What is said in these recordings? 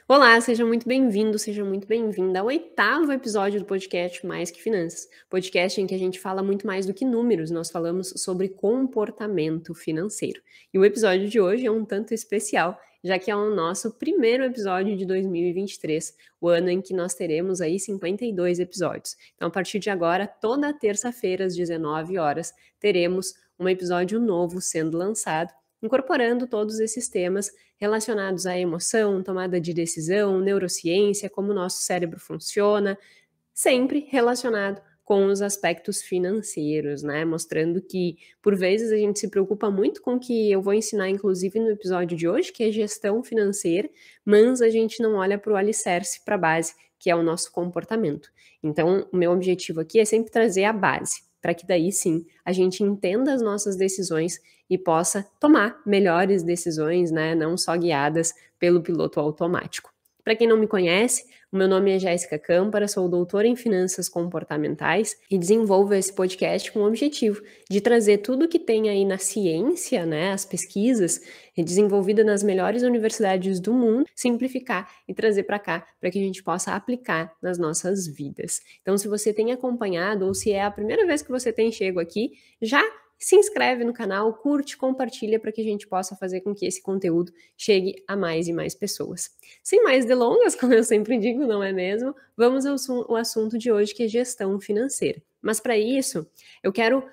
Olá, seja muito bem-vindo, seja muito bem-vinda ao 8º episódio do podcast Mais que Finanças, podcast em que a gente fala muito mais do que números, nós falamos sobre comportamento financeiro. E o episódio de hoje é um tanto especial, já que é o nosso primeiro episódio de 2023, o ano em que nós teremos aí 52 episódios. Então, a partir de agora, toda terça-feira às 19 horas, teremos um episódio novo sendo lançado, incorporando todos esses temas relacionados à emoção, tomada de decisão, neurociência, como o nosso cérebro funciona, sempre relacionado com os aspectos financeiros, né? Mostrando que, por vezes, a gente se preocupa muito com o que eu vou ensinar, inclusive no episódio de hoje, que é gestão financeira, mas a gente não olha para o alicerce, para a base, que é o nosso comportamento. Então, o meu objetivo aqui é sempre trazer a base, para que daí sim a gente entenda as nossas decisões e possa tomar melhores decisões, né? Não só guiadas pelo piloto automático. Para quem não me conhece, o meu nome é Jéssica Câmpara, sou doutora em Finanças Comportamentais e desenvolvo esse podcast com o objetivo de trazer tudo que tem aí na ciência, né, as pesquisas desenvolvidas nas melhores universidades do mundo, simplificar e trazer para cá, para que a gente possa aplicar nas nossas vidas. Então, se você tem acompanhado ou se é a primeira vez que você tem chego aqui, já se inscreve no canal, curte, compartilha para que a gente possa fazer com que esse conteúdo chegue a mais e mais pessoas. Sem mais delongas, como eu sempre digo, não é mesmo? Vamos ao assunto de hoje, que é gestão financeira. Mas para isso, eu quero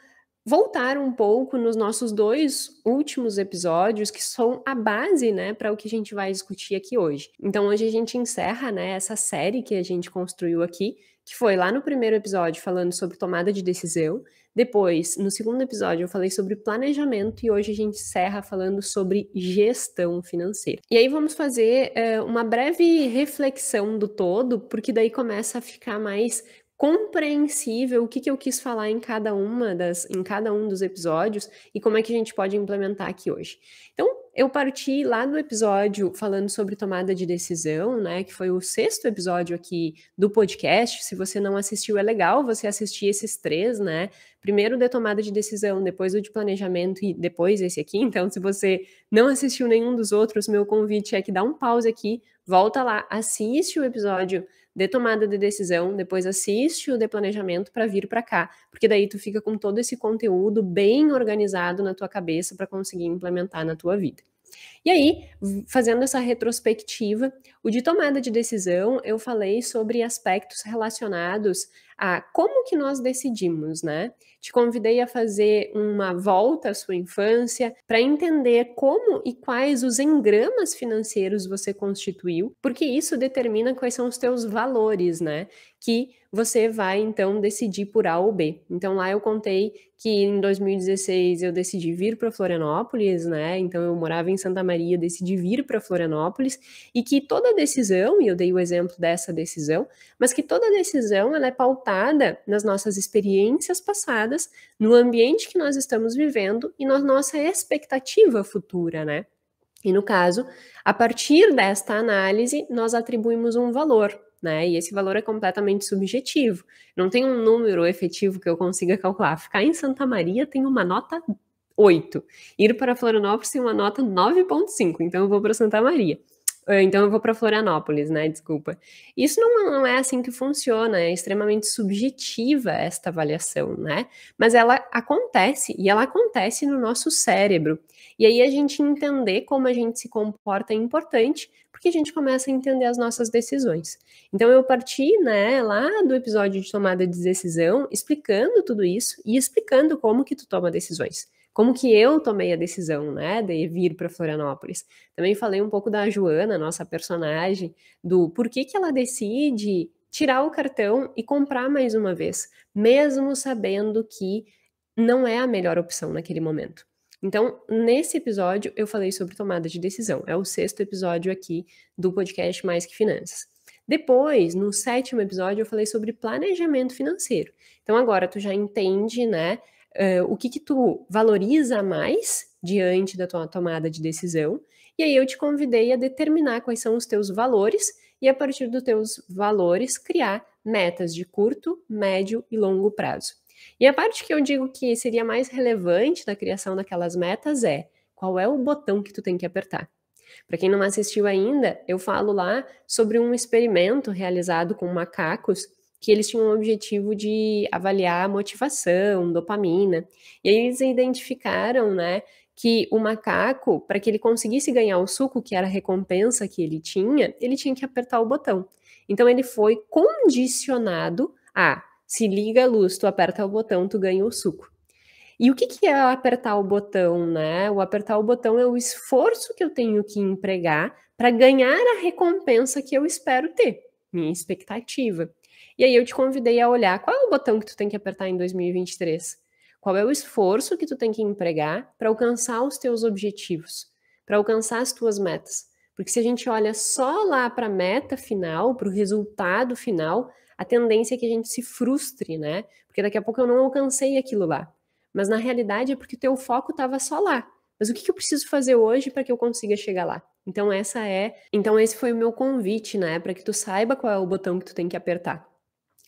voltar um pouco nos nossos dois últimos episódios, que são a base, né, para o que a gente vai discutir aqui hoje. Então, hoje a gente encerra, né, essa série que a gente construiu aqui, que foi lá no primeiro episódio falando sobre tomada de decisão. Depois, no segundo episódio, eu falei sobre planejamento e hoje a gente encerra falando sobre gestão financeira. E aí vamos fazer uma breve reflexão do todo, porque daí começa a ficar mais compreensível o que eu quis falar em cada um dos episódios e como é que a gente pode implementar aqui hoje. Então, eu parti lá do episódio falando sobre tomada de decisão, né, que foi o 6º episódio aqui do podcast. Se você não assistiu, é legal você assistir esses 3, né? Primeiro o de tomada de decisão, depois o de planejamento e depois esse aqui. Então, se você não assistiu nenhum dos outros, meu convite é que dá um pause aqui, volta lá, assiste o episódio de tomada de decisão, depois assiste o de planejamento para vir para cá, porque daí tu fica com todo esse conteúdo bem organizado na tua cabeça para conseguir implementar na tua vida. E aí, fazendo essa retrospectiva, o de tomada de decisão, eu falei sobre aspectos relacionados a como que nós decidimos, né? Te convidei a fazer uma volta à sua infância para entender como e quais os engramas financeiros você constituiu, porque isso determina quais são os teus valores, né? Que você vai então decidir por A ou B. Então lá eu contei que em 2016 eu decidi vir para Florianópolis, né? Então eu morava em Santa Maria, decidi vir para Florianópolis e que toda decisão, e eu dei o exemplo dessa decisão, mas que toda decisão ela é pautada nas nossas experiências passadas, no ambiente que nós estamos vivendo e na nossa expectativa futura, né? E no caso, a partir desta análise, nós atribuímos um valor, né? E esse valor é completamente subjetivo. Não tem um número efetivo que eu consiga calcular. Ficar em Santa Maria tem uma nota 8. Ir para Florianópolis tem uma nota 9,5. Então eu vou para Santa Maria. Então eu vou para Florianópolis, né? Desculpa. Isso não é assim que funciona, é extremamente subjetiva esta avaliação, né? Mas ela acontece, e ela acontece no nosso cérebro. E aí a gente entender como a gente se comporta é importante, porque a gente começa a entender as nossas decisões. Então eu parti, né, lá do episódio de tomada de decisão, explicando tudo isso e explicando como que tu toma decisões. Como que eu tomei a decisão, né, de vir para Florianópolis. Também falei um pouco da Joana, nossa personagem, do porquê que ela decide tirar o cartão e comprar mais uma vez, mesmo sabendo que não é a melhor opção naquele momento. Então, nesse episódio, eu falei sobre tomada de decisão. É o 6º episódio aqui do podcast Mais que Finanças. Depois, no 7º episódio, eu falei sobre planejamento financeiro. Então, agora tu já entende, né, o que tu valoriza mais diante da tua tomada de decisão. E aí eu te convidei a determinar quais são os teus valores e, a partir dos teus valores, criar metas de curto, médio e longo prazo. E a parte que eu digo que seria mais relevante da criação daquelas metas é qual é o botão que tu tem que apertar. Para quem não assistiu ainda, eu falo lá sobre um experimento realizado com macacos que eles tinham o objetivo de avaliar a motivação, dopamina. E aí eles identificaram, né, que o macaco, para que ele conseguisse ganhar o suco, que era a recompensa que ele tinha que apertar o botão. Então ele foi condicionado a: se liga a luz, tu aperta o botão, tu ganha o suco. E o que que é apertar o botão, né? O apertar o botão é o esforço que eu tenho que empregar para ganhar a recompensa que eu espero ter, minha expectativa. E aí eu te convidei a olhar qual é o botão que tu tem que apertar em 2023. Qual é o esforço que tu tem que empregar para alcançar os teus objetivos, para alcançar as tuas metas. Porque se a gente olha só lá para a meta final, para o resultado final, a tendência é que a gente se frustre, né? Porque daqui a pouco eu não alcancei aquilo lá. Mas na realidade é porque o teu foco estava só lá. Mas o que eu preciso fazer hoje para que eu consiga chegar lá? Então esse foi o meu convite, né, para que tu saiba qual é o botão que tu tem que apertar.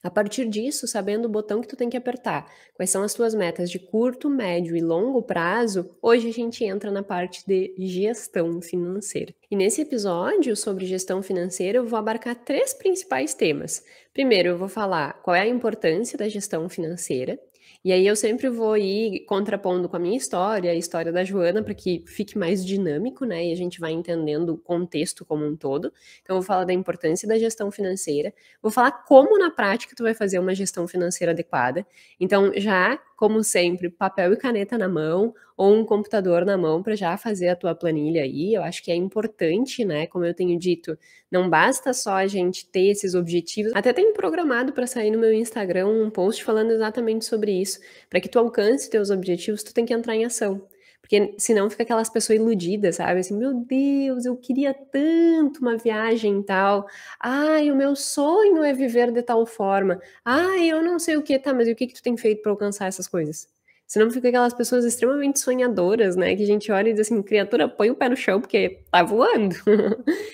A partir disso, sabendo o botão que tu tem que apertar, quais são as tuas metas de curto, médio e longo prazo, hoje a gente entra na parte de gestão financeira. E nesse episódio sobre gestão financeira, eu vou abarcar 3 principais temas. Primeiro, eu vou falar qual é a importância da gestão financeira. E aí eu sempre vou ir contrapondo com a minha história, a história da Joana, para que fique mais dinâmico, né? E a gente vai entendendo o contexto como um todo. Então eu vou falar da importância da gestão financeira, vou falar como na prática tu vai fazer uma gestão financeira adequada. Então já, como sempre, papel e caneta na mão ou um computador na mão para já fazer a tua planilha aí. Eu acho que é importante, né? Como eu tenho dito, não basta só a gente ter esses objetivos. Até tenho programado para sair no meu Instagram um post falando exatamente sobre isso. Para que tu alcance teus objetivos, tu tem que entrar em ação. Porque senão fica aquelas pessoas iludidas, sabe? Assim, meu Deus, eu queria tanto uma viagem e tal. Ai, o meu sonho é viver de tal forma. Ai, eu não sei o que, tá, mas e o que que tu tem feito para alcançar essas coisas? Senão fica aquelas pessoas extremamente sonhadoras, né? Que a gente olha e diz assim, criatura, põe o pé no chão porque tá voando.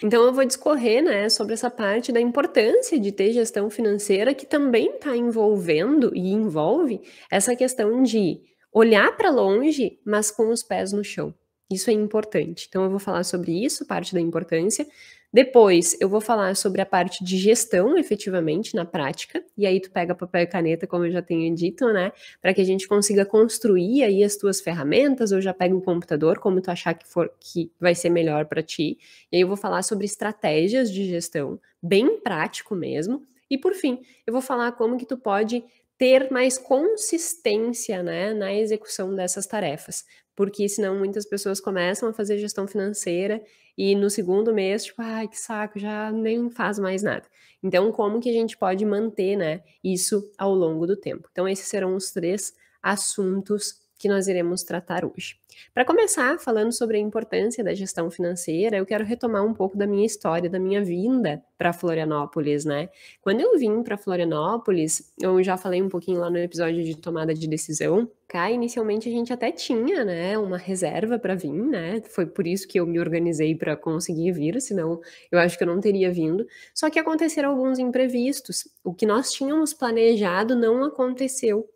Então eu vou discorrer, né, sobre essa parte da importância de ter gestão financeira que também está envolvendo e envolve essa questão de olhar para longe, mas com os pés no chão. Isso é importante. Então eu vou falar sobre isso, parte da importância. Depois eu vou falar sobre a parte de gestão, efetivamente, na prática. E aí tu pega papel e caneta, como eu já tenho dito, né? Para que a gente consiga construir aí as tuas ferramentas, ou já pega um computador, como tu achar que vai ser melhor para ti. E aí eu vou falar sobre estratégias de gestão, bem prático mesmo. E por fim, eu vou falar como que tu pode ter mais consistência, né, na execução dessas tarefas. Porque senão muitas pessoas começam a fazer gestão financeira e no segundo mês, tipo, ai, que saco, já nem faz mais nada. Então, como que a gente pode manter, né, isso ao longo do tempo? Então, esses serão os 3 assuntos que nós iremos tratar hoje. Para começar, falando sobre a importância da gestão financeira, eu quero retomar um pouco da minha história, da minha vinda para Florianópolis, né? Quando eu vim para Florianópolis, eu já falei um pouquinho lá no episódio de tomada de decisão. Cá, inicialmente a gente até tinha, né, uma reserva para vir, né? Foi por isso que eu me organizei para conseguir vir, senão eu acho que eu não teria vindo. Só que aconteceram alguns imprevistos. O que nós tínhamos planejado não aconteceu.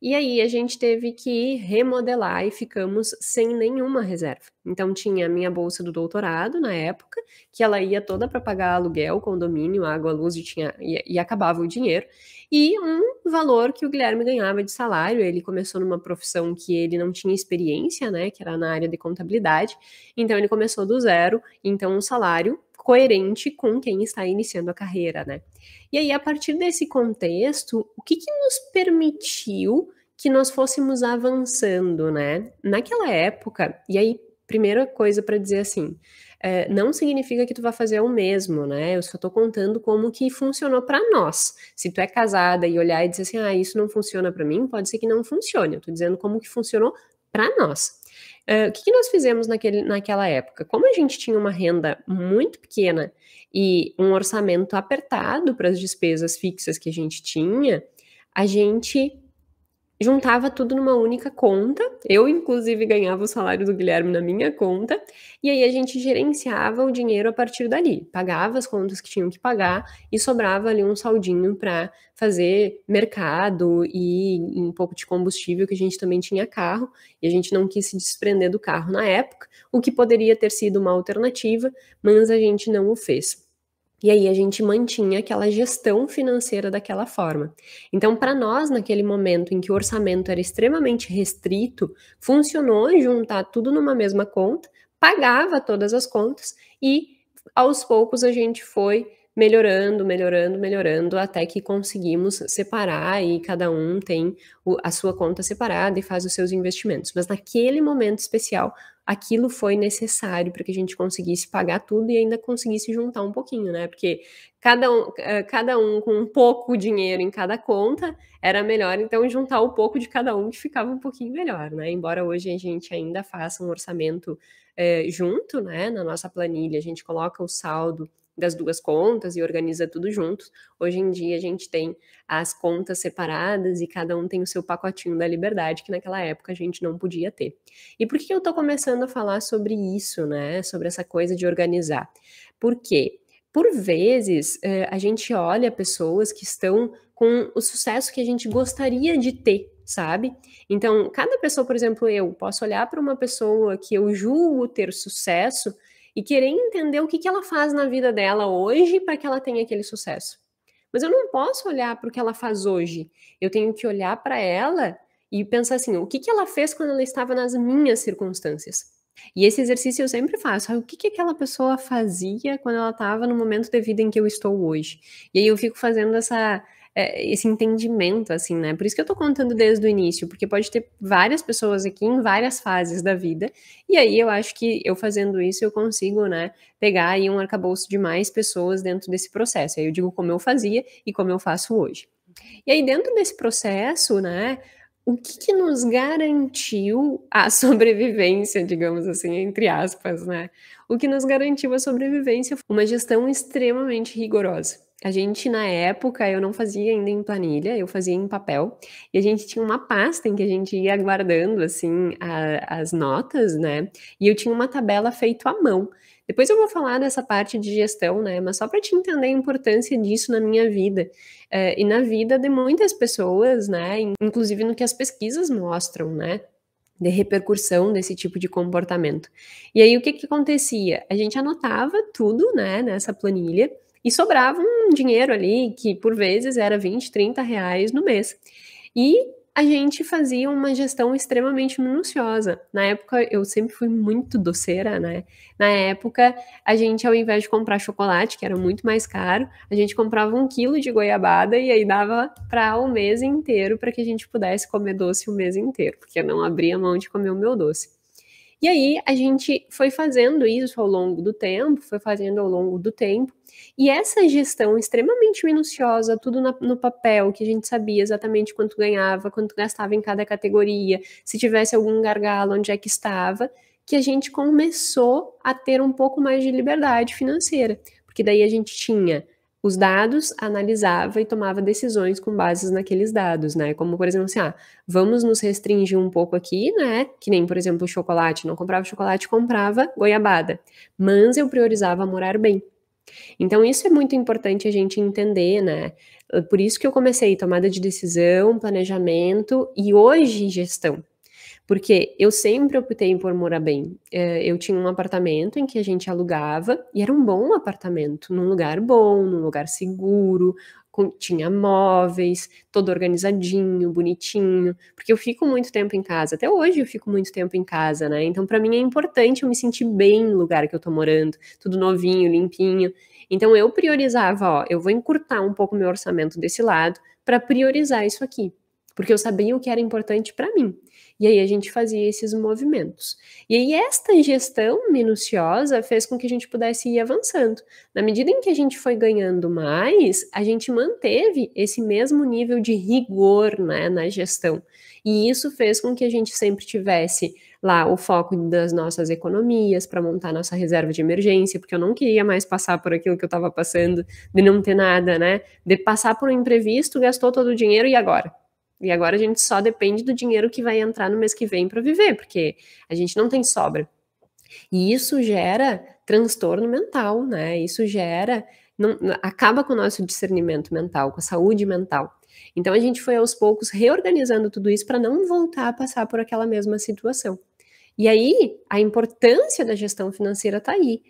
E aí a gente teve que remodelar e ficamos sem nenhuma reserva. Então tinha a minha bolsa do doutorado na época, que ela ia toda para pagar aluguel, condomínio, água, luz e acabava o dinheiro. E um valor que o Guilherme ganhava de salário, ele começou numa profissão que ele não tinha experiência, né, que era na área de contabilidade. Então ele começou do zero, então um salário coerente com quem está iniciando a carreira, né? E aí, a partir desse contexto, o que que nos permitiu que nós fôssemos avançando, né? Naquela época, e aí, primeira coisa para dizer assim, não significa que tu vai fazer o mesmo, né? Eu só tô contando como que funcionou para nós. Se tu é casada e olhar e dizer assim, ah, isso não funciona para mim, pode ser que não funcione. Eu tô dizendo como que funcionou para nós. O que que nós fizemos naquela época? Como a gente tinha uma renda muito pequena e um orçamento apertado para as despesas fixas que a gente tinha, a gente juntava tudo numa única conta, eu inclusive ganhava o salário do Guilherme na minha conta, e aí a gente gerenciava o dinheiro a partir dali, pagava as contas que tinham que pagar e sobrava ali um saldinho para fazer mercado e um pouco de combustível, que a gente também tinha carro, e a gente não quis se desprender do carro na época, o que poderia ter sido uma alternativa, mas a gente não o fez. E aí a gente mantinha aquela gestão financeira daquela forma. Então, para nós, naquele momento em que o orçamento era extremamente restrito, funcionou juntar tudo numa mesma conta, pagava todas as contas e aos poucos a gente foi melhorando, melhorando, melhorando, até que conseguimos separar e cada um tem a sua conta separada e faz os seus investimentos. Mas naquele momento especial, aquilo foi necessário para que a gente conseguisse pagar tudo e ainda conseguisse juntar um pouquinho, né? Porque cada um com um pouco dinheiro em cada conta era melhor, então juntar o pouco de cada um que ficava um pouquinho melhor, né? Embora hoje a gente ainda faça um orçamento junto, né? Na nossa planilha, a gente coloca o saldo das duas contas e organiza tudo junto. Hoje em dia a gente tem as contas separadas e cada um tem o seu pacotinho da liberdade, que naquela época a gente não podia ter. E por que eu tô começando a falar sobre isso, né? Sobre essa coisa de organizar? Porque, por vezes, a gente olha pessoas que estão com o sucesso que a gente gostaria de ter, sabe? Então, cada pessoa, por exemplo, eu posso olhar para uma pessoa que eu julgo ter sucesso e querer entender o que ela faz na vida dela hoje para que ela tenha aquele sucesso. Mas eu não posso olhar para o que ela faz hoje. Eu tenho que olhar para ela e pensar assim: o que ela fez quando ela estava nas minhas circunstâncias? E esse exercício eu sempre faço. O que aquela pessoa fazia quando ela estava no momento de vida em que eu estou hoje? E aí eu fico fazendo esse entendimento, assim, né? Por isso que eu tô contando desde o início, porque pode ter várias pessoas aqui em várias fases da vida, e aí eu acho que eu fazendo isso eu consigo, né, pegar aí um arcabouço de mais pessoas dentro desse processo. Aí eu digo como eu fazia e como eu faço hoje. E aí dentro desse processo, né, o que nos garantiu a sobrevivência, digamos assim, entre aspas, né? O que nos garantiu a sobrevivência foi uma gestão extremamente rigorosa. A gente, na época, eu não fazia ainda em planilha, eu fazia em papel, e a gente tinha uma pasta em que a gente ia guardando, assim, as notas, né? E eu tinha uma tabela feita à mão. Depois eu vou falar dessa parte de gestão, né? Mas só para te entender a importância disso na minha vida e na vida de muitas pessoas, né? Inclusive no que as pesquisas mostram, né? De repercussão desse tipo de comportamento. E aí o que acontecia? A gente anotava tudo, né, nessa planilha e sobrava um dinheiro ali que por vezes era 20, 30 reais no mês. E a gente fazia uma gestão extremamente minuciosa. Na época, eu sempre fui muito doceira, né? Na época, a gente, ao invés de comprar chocolate, que era muito mais caro, a gente comprava 1 quilo de goiabada e aí dava para o mês inteiro para que a gente pudesse comer doce o mês inteiro, porque eu não abria mão de comer o meu doce. E aí a gente foi fazendo isso ao longo do tempo, foi fazendo ao longo do tempo, e essa gestão extremamente minuciosa, tudo no papel, que a gente sabia exatamente quanto ganhava, quanto gastava em cada categoria, se tivesse algum gargalo, onde é que estava, que a gente começou a ter um pouco mais de liberdade financeira, porque daí a gente tinha os dados, analisava e tomava decisões com bases naqueles dados, né? Como, por exemplo, assim, vamos nos restringir um pouco aqui, né? Que nem, por exemplo, o chocolate. Não comprava chocolate, comprava goiabada. Mas eu priorizava morar bem. Então, isso é muito importante a gente entender, né? Por isso que eu comecei tomada de decisão, planejamento e hoje gestão. Porque eu sempre optei por morar bem. Eu tinha um apartamento em que a gente alugava e era um bom apartamento, num lugar bom, num lugar seguro, tinha móveis, todo organizadinho, bonitinho, porque eu fico muito tempo em casa, até hoje eu fico muito tempo em casa, né? Então, para mim é importante eu me sentir bem no lugar que eu tô morando, tudo novinho, limpinho. Então, eu priorizava, eu vou encurtar um pouco meu orçamento desse lado para priorizar isso aqui, porque eu sabia o que era importante para mim. E aí a gente fazia esses movimentos. E aí esta gestão minuciosa fez com que a gente pudesse ir avançando. Na medida em que a gente foi ganhando mais, a gente manteve esse mesmo nível de rigor, né, na gestão. E isso fez com que a gente sempre tivesse lá o foco das nossas economias para montar nossa reserva de emergência, porque eu não queria mais passar por aquilo que eu estava passando, de não ter nada, né? De passar por um imprevisto, gastou todo o dinheiro e agora? E agora a gente só depende do dinheiro que vai entrar no mês que vem para viver, porque a gente não tem sobra. E isso gera transtorno mental, né? Isso gera, acaba com o nosso discernimento mental, com a saúde mental. Então a gente foi aos poucos reorganizando tudo isso para não voltar a passar por aquela mesma situação. E aí a importância da gestão financeira está aí.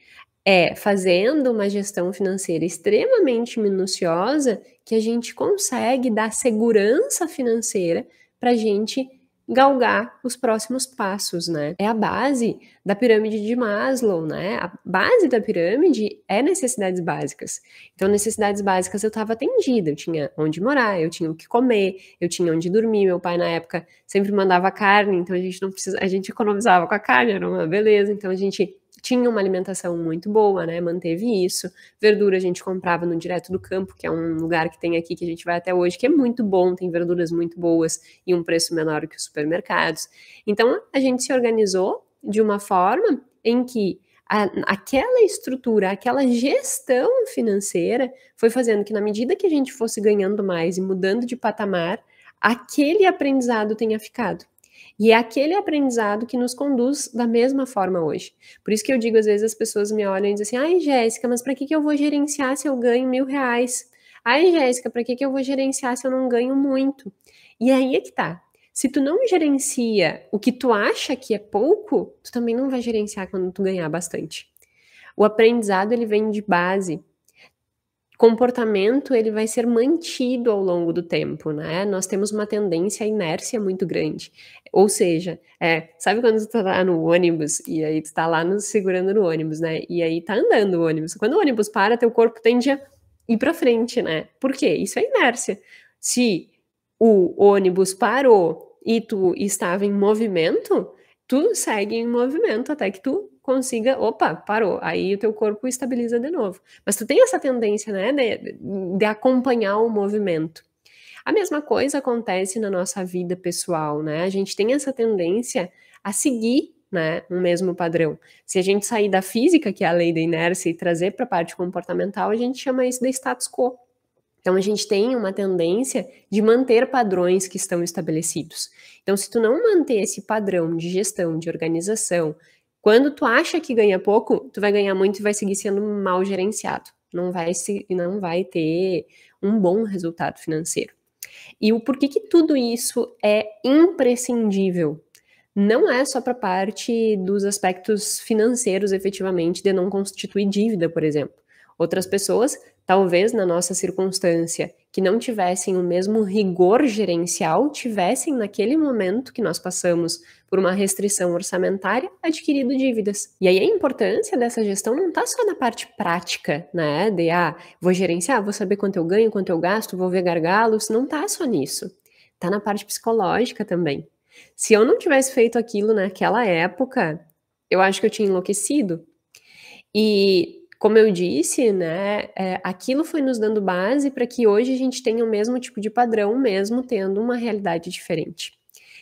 É fazendo uma gestão financeira extremamente minuciosa que a gente consegue dar segurança financeira para a gente galgar os próximos passos, né? É a base da pirâmide de Maslow, né? A base da pirâmide é necessidades básicas. Então, necessidades básicas eu estava atendida, eu tinha onde morar, eu tinha o que comer, eu tinha onde dormir. Meu pai, na época, sempre mandava carne, então a gente economizava com a carne, era uma beleza. Então, a gente tinha uma alimentação muito boa, né? Manteve isso. Verdura a gente comprava no Direto do Campo, que é um lugar que tem aqui que a gente vai até hoje, que é muito bom, tem verduras muito boas e um preço menor que os supermercados. Então a gente se organizou de uma forma em que aquela estrutura, aquela gestão financeira foi fazendo que, na medida que a gente fosse ganhando mais e mudando de patamar, aquele aprendizado tenha ficado. E é aquele aprendizado que nos conduz da mesma forma hoje. Por isso que eu digo, às vezes as pessoas me olham e dizem assim, ai, Jéssica, mas para que eu vou gerenciar se eu ganho R$ 1.000? Ai, Jéssica, para que eu vou gerenciar se eu não ganho muito? E aí é que tá. Se tu não gerencia o que tu acha que é pouco, tu também não vai gerenciar quando tu ganhar bastante. O aprendizado, ele vem de base. Comportamento, ele vai ser mantido ao longo do tempo, né? Nós temos uma tendência à inércia muito grande. Ou seja, sabe quando tu tá no ônibus e aí tu tá lá segurando no ônibus, né? E aí tá andando o ônibus. Quando o ônibus para, teu corpo tende a ir pra frente, né? Por quê? Isso é inércia. Se o ônibus parou e tu estava em movimento, tu segue em movimento até que tu consiga, opa, parou, aí o teu corpo estabiliza de novo. Mas tu tem essa tendência, né, de acompanhar o movimento. A mesma coisa acontece na nossa vida pessoal, né? A gente tem essa tendência a seguir, né, um mesmo padrão. Se a gente sair da física, que é a lei da inércia, e trazer para a parte comportamental, a gente chama isso de status quo. Então a gente tem uma tendência de manter padrões que estão estabelecidos. Então, se tu não manter esse padrão de gestão, de organização, quando tu acha que ganha pouco, tu vai ganhar muito e vai seguir sendo mal gerenciado. Não vai ter um bom resultado financeiro. E o porquê que tudo isso é imprescindível? Não é só para a parte dos aspectos financeiros, efetivamente, de não constituir dívida, por exemplo. Outras pessoas, talvez na nossa circunstância, que não tivessem o mesmo rigor gerencial, tivessem naquele momento que nós passamos por uma restrição orçamentária, adquirido dívidas. E aí a importância dessa gestão não está só na parte prática, né? De, vou gerenciar, vou saber quanto eu ganho, quanto eu gasto, vou ver gargalos, não está só nisso. Está na parte psicológica também. Se eu não tivesse feito aquilo naquela época, eu acho que eu tinha enlouquecido. E como eu disse, né, aquilo foi nos dando base para que hoje a gente tenha o mesmo tipo de padrão, mesmo tendo uma realidade diferente.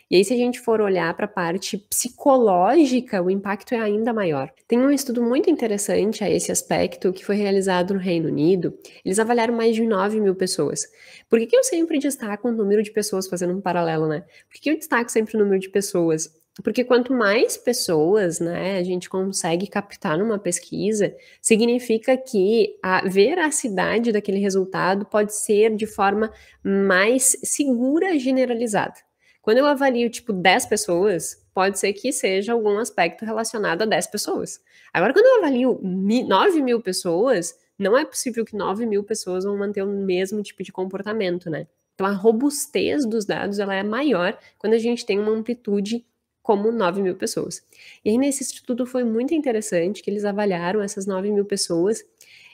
E aí, se a gente for olhar para a parte psicológica, o impacto é ainda maior. Tem um estudo muito interessante a esse aspecto que foi realizado no Reino Unido. Eles avaliaram mais de 9.000 pessoas. Por que eu sempre destaco o número de pessoas, fazendo um paralelo, né? Por que eu destaco sempre o número de pessoas? Porque quanto mais pessoas, né, a gente consegue captar numa pesquisa, significa que a veracidade daquele resultado pode ser de forma mais segura, generalizada. Quando eu avalio, 10 pessoas, pode ser que seja algum aspecto relacionado a 10 pessoas. Agora, quando eu avalio 9.000 pessoas, não é possível que 9.000 pessoas vão manter o mesmo tipo de comportamento, né? Então, a robustez dos dados, ela é maior quando a gente tem uma amplitude como 9.000 pessoas. E aí, nesse estudo foi muito interessante que eles avaliaram essas 9.000 pessoas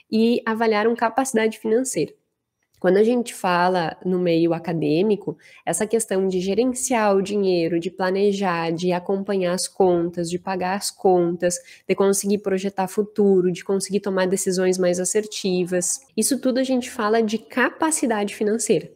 e avaliaram capacidade financeira. Quando a gente fala no meio acadêmico, essa questão de gerenciar o dinheiro, de planejar, de acompanhar as contas, de pagar as contas, de conseguir projetar futuro, de conseguir tomar decisões mais assertivas, isso tudo a gente fala de capacidade financeira.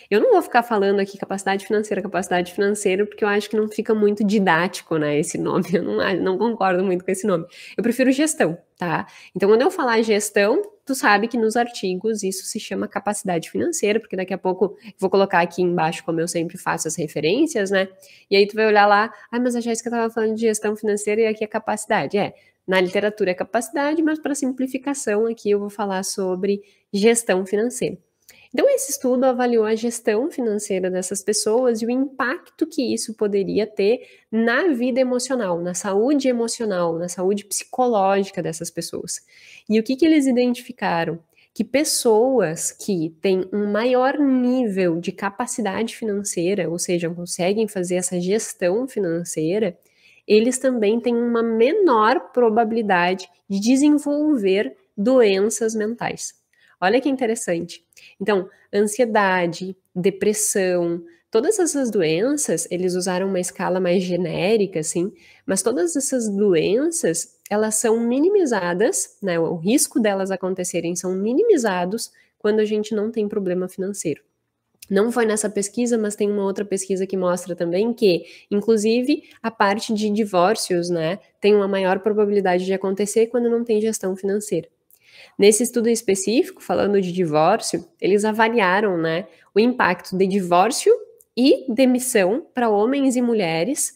Eu não vou ficar falando aqui capacidade financeira, porque eu acho que não fica muito didático, né, esse nome, eu não concordo muito com esse nome. Eu prefiro gestão, tá? Então, quando eu falar gestão, tu sabe que nos artigos isso se chama capacidade financeira, porque daqui a pouco vou colocar aqui embaixo, como eu sempre faço as referências, né? E aí tu vai olhar lá, mas a Jéssica estava falando de gestão financeira e aqui é capacidade. Na literatura é capacidade, mas para simplificação aqui eu vou falar sobre gestão financeira. Então, esse estudo avaliou a gestão financeira dessas pessoas e o impacto que isso poderia ter na vida emocional, na saúde psicológica dessas pessoas. E o que eles identificaram? Que pessoas que têm um maior nível de capacidade financeira, ou seja, conseguem fazer essa gestão financeira, eles também têm uma menor probabilidade de desenvolver doenças mentais. Olha que interessante. Então, ansiedade, depressão, todas essas doenças, eles usaram uma escala mais genérica, assim, mas todas essas doenças, elas são minimizadas, né? O risco delas acontecerem são minimizados quando a gente não tem problema financeiro. Não foi nessa pesquisa, mas tem uma outra pesquisa que mostra também que, inclusive, a parte de divórcios, né, tem uma maior probabilidade de acontecer quando não tem gestão financeira. Nesse estudo específico, falando de divórcio, eles avaliaram, né, o impacto de divórcio e demissão para homens e mulheres,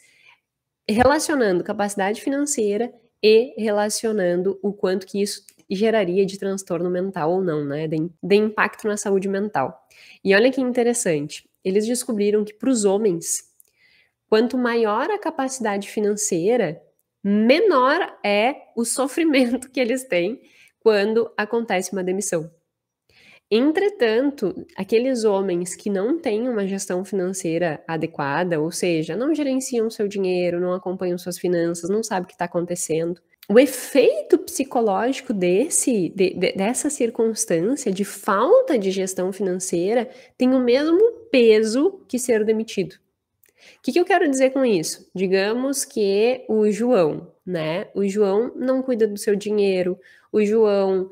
relacionando capacidade financeira e relacionando o quanto que isso geraria de transtorno mental ou não, né, de impacto na saúde mental. E olha que interessante, eles descobriram que para os homens, quanto maior a capacidade financeira, menor é o sofrimento que eles têm quando acontece uma demissão. Entretanto, aqueles homens que não têm uma gestão financeira adequada, ou seja, não gerenciam seu dinheiro, não acompanham suas finanças, não sabem o que está acontecendo, o efeito psicológico dessa circunstância de falta de gestão financeira tem o mesmo peso que ser demitido. O que eu quero dizer com isso? Digamos que o João, né? O João não cuida do seu dinheiro, o João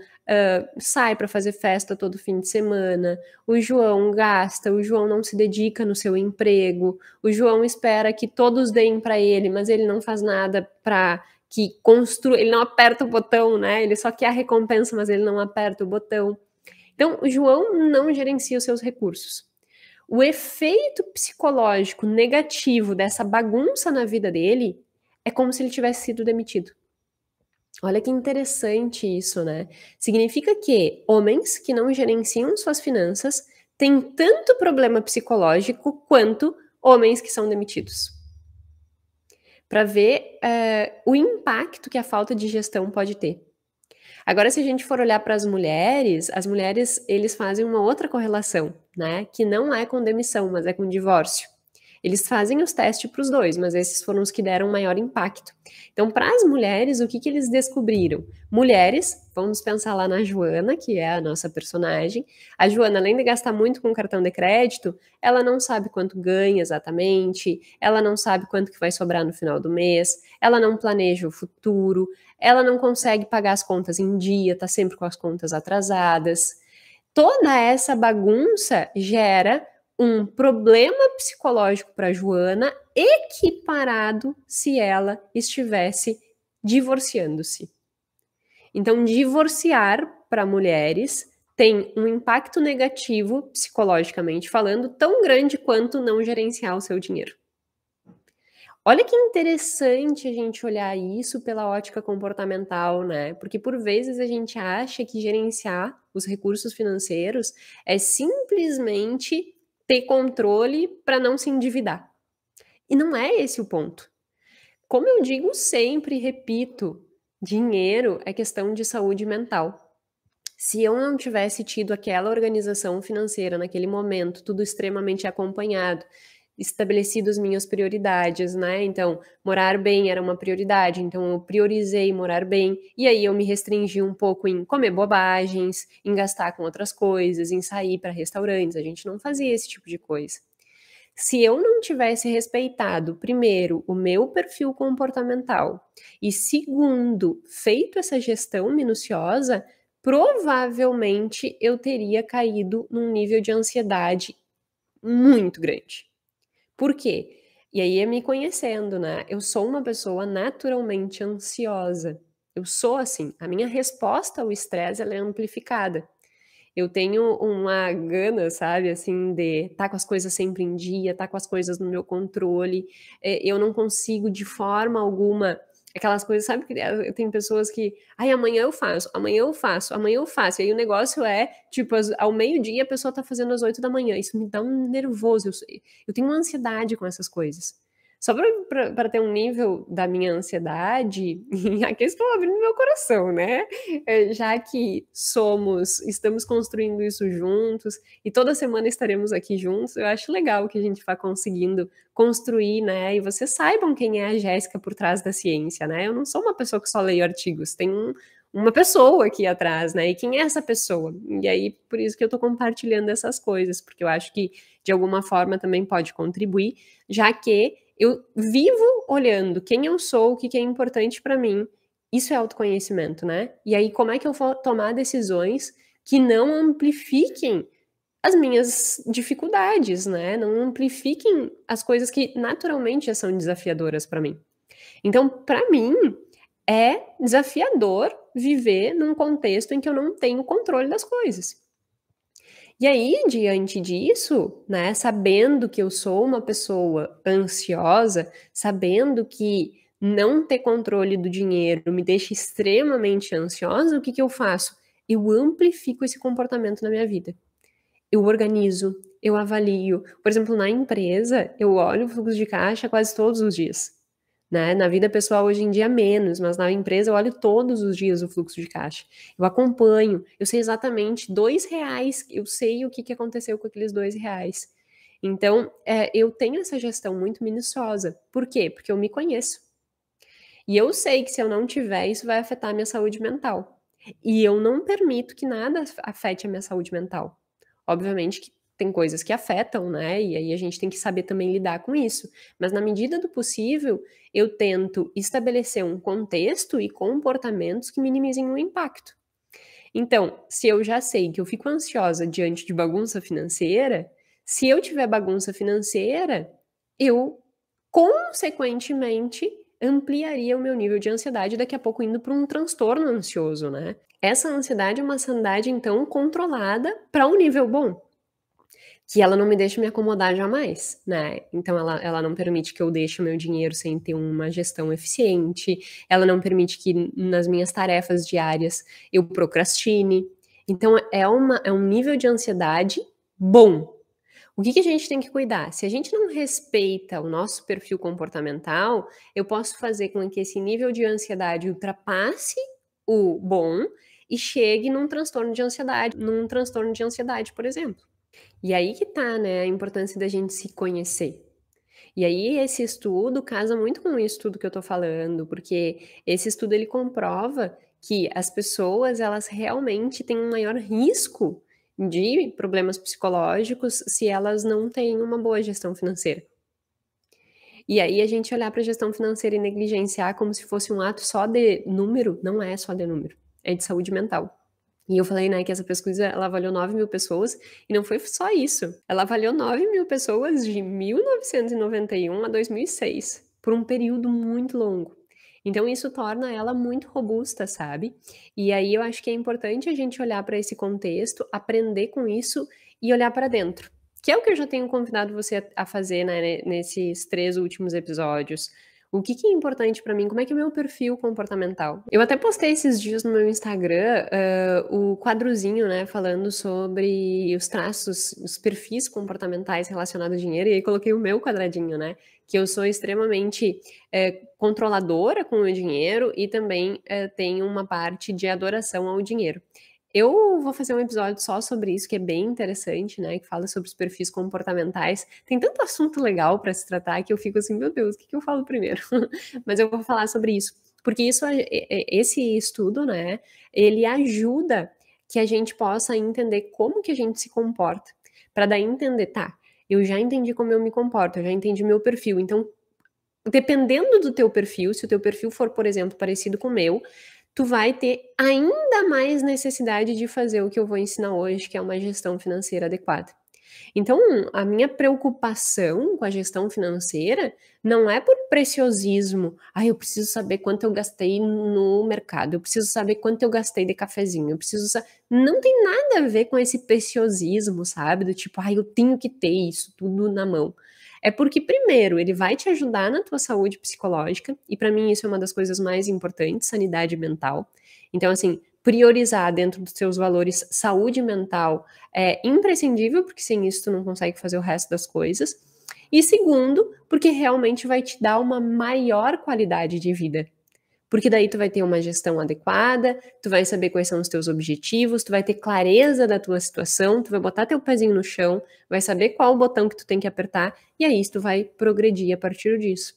sai para fazer festa todo fim de semana, o João gasta, o João não se dedica no seu emprego, o João espera que todos deem para ele, mas ele não faz nada para que construa, ele não aperta o botão, né? Ele só quer a recompensa, mas ele não aperta o botão. Então, o João não gerencia os seus recursos. O efeito psicológico negativo dessa bagunça na vida dele é como se ele tivesse sido demitido. Olha que interessante isso, né? Significa que homens que não gerenciam suas finanças têm tanto problema psicológico quanto homens que são demitidos. Para ver o impacto que a falta de gestão pode ter. Agora, se a gente for olhar para as mulheres, eles fazem uma outra correlação, né? Que não é com demissão, mas é com divórcio. Eles fazem os testes para os dois, mas esses foram os que deram maior impacto. Então, para as mulheres, o que eles descobriram? Mulheres, vamos pensar lá na Joana, que é a nossa personagem. A Joana, além de gastar muito com cartão de crédito, ela não sabe quanto ganha exatamente, ela não sabe quanto que vai sobrar no final do mês, ela não planeja o futuro, ela não consegue pagar as contas em dia, tá sempre com as contas atrasadas. Toda essa bagunça gera um problema psicológico para Joana, equiparado se ela estivesse divorciando-se. Então, divorciar para mulheres tem um impacto negativo, psicologicamente falando, tão grande quanto não gerenciar o seu dinheiro. Olha que interessante a gente olhar isso pela ótica comportamental, né? Porque por vezes a gente acha que gerenciar os recursos financeiros é simplesmente ter controle para não se endividar. E não é esse o ponto. Como eu digo sempre e repito, dinheiro é questão de saúde mental. Se eu não tivesse tido aquela organização financeira naquele momento, tudo extremamente acompanhado, estabelecido as minhas prioridades, né? Então, morar bem era uma prioridade, então eu priorizei morar bem, e aí eu me restringi um pouco em comer bobagens, em gastar com outras coisas, em sair para restaurantes, a gente não fazia esse tipo de coisa. Se eu não tivesse respeitado, primeiro, o meu perfil comportamental, e segundo, feito essa gestão minuciosa, provavelmente eu teria caído num nível de ansiedade muito grande. Por quê? E aí é me conhecendo, né? Eu sou uma pessoa naturalmente ansiosa. Eu sou assim. A minha resposta ao estresse, ela é amplificada. Eu tenho uma gana, sabe, assim, de estar com as coisas sempre em dia, estar com as coisas no meu controle. Eu não consigo de forma alguma aquelas coisas, sabe, que tem pessoas que: "Ai, amanhã eu faço, amanhã eu faço, amanhã eu faço", e aí o negócio é, tipo, ao meio-dia a pessoa tá fazendo às 8 da manhã. Isso me dá um nervoso, eu tenho uma ansiedade com essas coisas. Só pra ter um nível da minha ansiedade, aqui eu estou abrindo meu coração, né, já que estamos construindo isso juntos e toda semana estaremos aqui juntos, eu acho legal que a gente vá conseguindo construir, né, e vocês saibam quem é a Jéssica por trás da ciência, né. Eu não sou uma pessoa que só leio artigos, tem uma pessoa aqui atrás, né, e quem é essa pessoa? E aí, por isso que eu tô compartilhando essas coisas, porque eu acho que de alguma forma também pode contribuir, já que eu vivo olhando quem eu sou, o que que é importante para mim. Isso é autoconhecimento, né. E aí como é que eu vou tomar decisões que não amplifiquem as minhas dificuldades, né, não amplifiquem as coisas que naturalmente já são desafiadoras para mim. Então, para mim, é desafiador viver num contexto em que eu não tenho controle das coisas. E aí, diante disso, né, sabendo que eu sou uma pessoa ansiosa, sabendo que não ter controle do dinheiro me deixa extremamente ansiosa, o que que eu faço? Eu amplifico esse comportamento na minha vida. Eu organizo, eu avalio. Por exemplo, na empresa, eu olho o fluxo de caixa quase todos os dias, né. Na vida pessoal, hoje em dia, menos, mas na empresa eu olho todos os dias o fluxo de caixa. Eu acompanho, eu sei exatamente R$ 2, eu sei o que que aconteceu com aqueles R$ 2. Então, eu tenho essa gestão muito minuciosa. Por quê? Porque eu me conheço. E eu sei que se eu não tiver, isso vai afetar a minha saúde mental. E eu não permito que nada afete a minha saúde mental. Obviamente que tem coisas que afetam, né, e aí a gente tem que saber também lidar com isso. Mas na medida do possível, eu tento estabelecer um contexto e comportamentos que minimizem o impacto. Então, se eu já sei que eu fico ansiosa diante de bagunça financeira, se eu tiver bagunça financeira, eu consequentemente ampliaria o meu nível de ansiedade, daqui a pouco indo para um transtorno ansioso, né. Essa ansiedade é uma ansiedade, então, controlada para um nível bom. Que ela não me deixa me acomodar jamais, né. Então ela não permite que eu deixe o meu dinheiro sem ter uma gestão eficiente, ela não permite que nas minhas tarefas diárias eu procrastine. Então é um nível de ansiedade bom. O que que a gente tem que cuidar? Se a gente não respeita o nosso perfil comportamental, eu posso fazer com que esse nível de ansiedade ultrapasse o bom e chegue num transtorno de ansiedade, por exemplo. E aí que tá, né, a importância da gente se conhecer. E aí esse estudo casa muito com isso tudo que eu tô falando, porque esse estudo ele comprova que as pessoas elas realmente têm um maior risco de problemas psicológicos se elas não têm uma boa gestão financeira. E aí a gente olhar para a gestão financeira e negligenciar como se fosse um ato só de número, não é só de número, é de saúde mental. E eu falei, né, que essa pesquisa ela avaliou 9.000 pessoas, e não foi só isso, ela avaliou 9.000 pessoas de 1991 a 2006, por um período muito longo. Então isso torna ela muito robusta, sabe. E aí eu acho que é importante a gente olhar para esse contexto, aprender com isso e olhar para dentro, que é o que eu já tenho convidado você a fazer, né, nesses 3 últimos episódios. O que que é importante pra mim? Como é que é o meu perfil comportamental? Eu até postei esses dias no meu Instagram, o quadrozinho, né, falando sobre os traços, os perfis comportamentais relacionados ao dinheiro, e aí coloquei o meu quadradinho, né, que eu sou extremamente, controladora com o dinheiro e também, tenho uma parte de adoração ao dinheiro. Eu vou fazer um episódio só sobre isso, que é bem interessante, né, que fala sobre os perfis comportamentais. Tem tanto assunto legal para se tratar que eu fico assim: "Meu Deus, o que que eu falo primeiro?". Mas eu vou falar sobre isso, porque isso esse estudo, né, ele ajuda que a gente possa entender como que a gente se comporta, para daí entender: "Tá, eu já entendi como eu me comporto, eu já entendi meu perfil, então dependendo do teu perfil, se o teu perfil for, por exemplo, parecido com o meu, tu vai ter ainda mais necessidade de fazer o que eu vou ensinar hoje, que é uma gestão financeira adequada. Então, a minha preocupação com a gestão financeira não é por preciosismo. Ah, eu preciso saber quanto eu gastei no mercado, eu preciso saber quanto eu gastei de cafezinho, eu preciso não tem nada a ver com esse preciosismo, sabe? Do tipo, ah, eu tenho que ter isso tudo na mão. É porque, primeiro, ele vai te ajudar na tua saúde psicológica, e para mim isso é uma das coisas mais importantes, sanidade mental. Então, assim, priorizar dentro dos seus valores saúde mental é imprescindível, porque sem isso tu não consegue fazer o resto das coisas. E segundo, porque realmente vai te dar uma maior qualidade de vida. Porque daí tu vai ter uma gestão adequada, tu vai saber quais são os teus objetivos, tu vai ter clareza da tua situação, tu vai botar teu pezinho no chão, vai saber qual o botão que tu tem que apertar, e aí tu vai progredir a partir disso.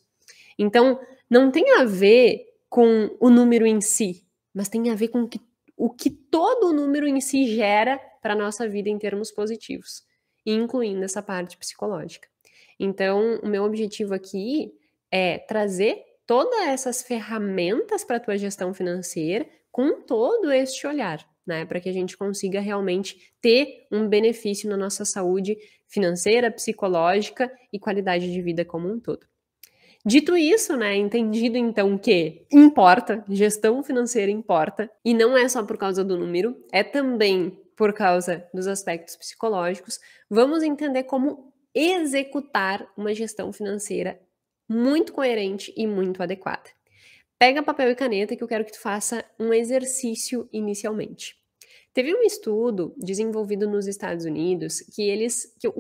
Então, não tem a ver com o número em si, mas tem a ver com o que todo o número em si gera para a nossa vida em termos positivos, incluindo essa parte psicológica. Então, o meu objetivo aqui é trazer todas essas ferramentas para a tua gestão financeira com todo este olhar, né, para que a gente consiga realmente ter um benefício na nossa saúde financeira, psicológica e qualidade de vida como um todo. Dito isso, né, entendido então que importa, gestão financeira importa, e não é só por causa do número, é também por causa dos aspectos psicológicos, vamos entender como executar uma gestão financeira muito coerente e muito adequada. Pega papel e caneta que eu quero que tu faça um exercício inicialmente. Teve um estudo desenvolvido nos Estados Unidos que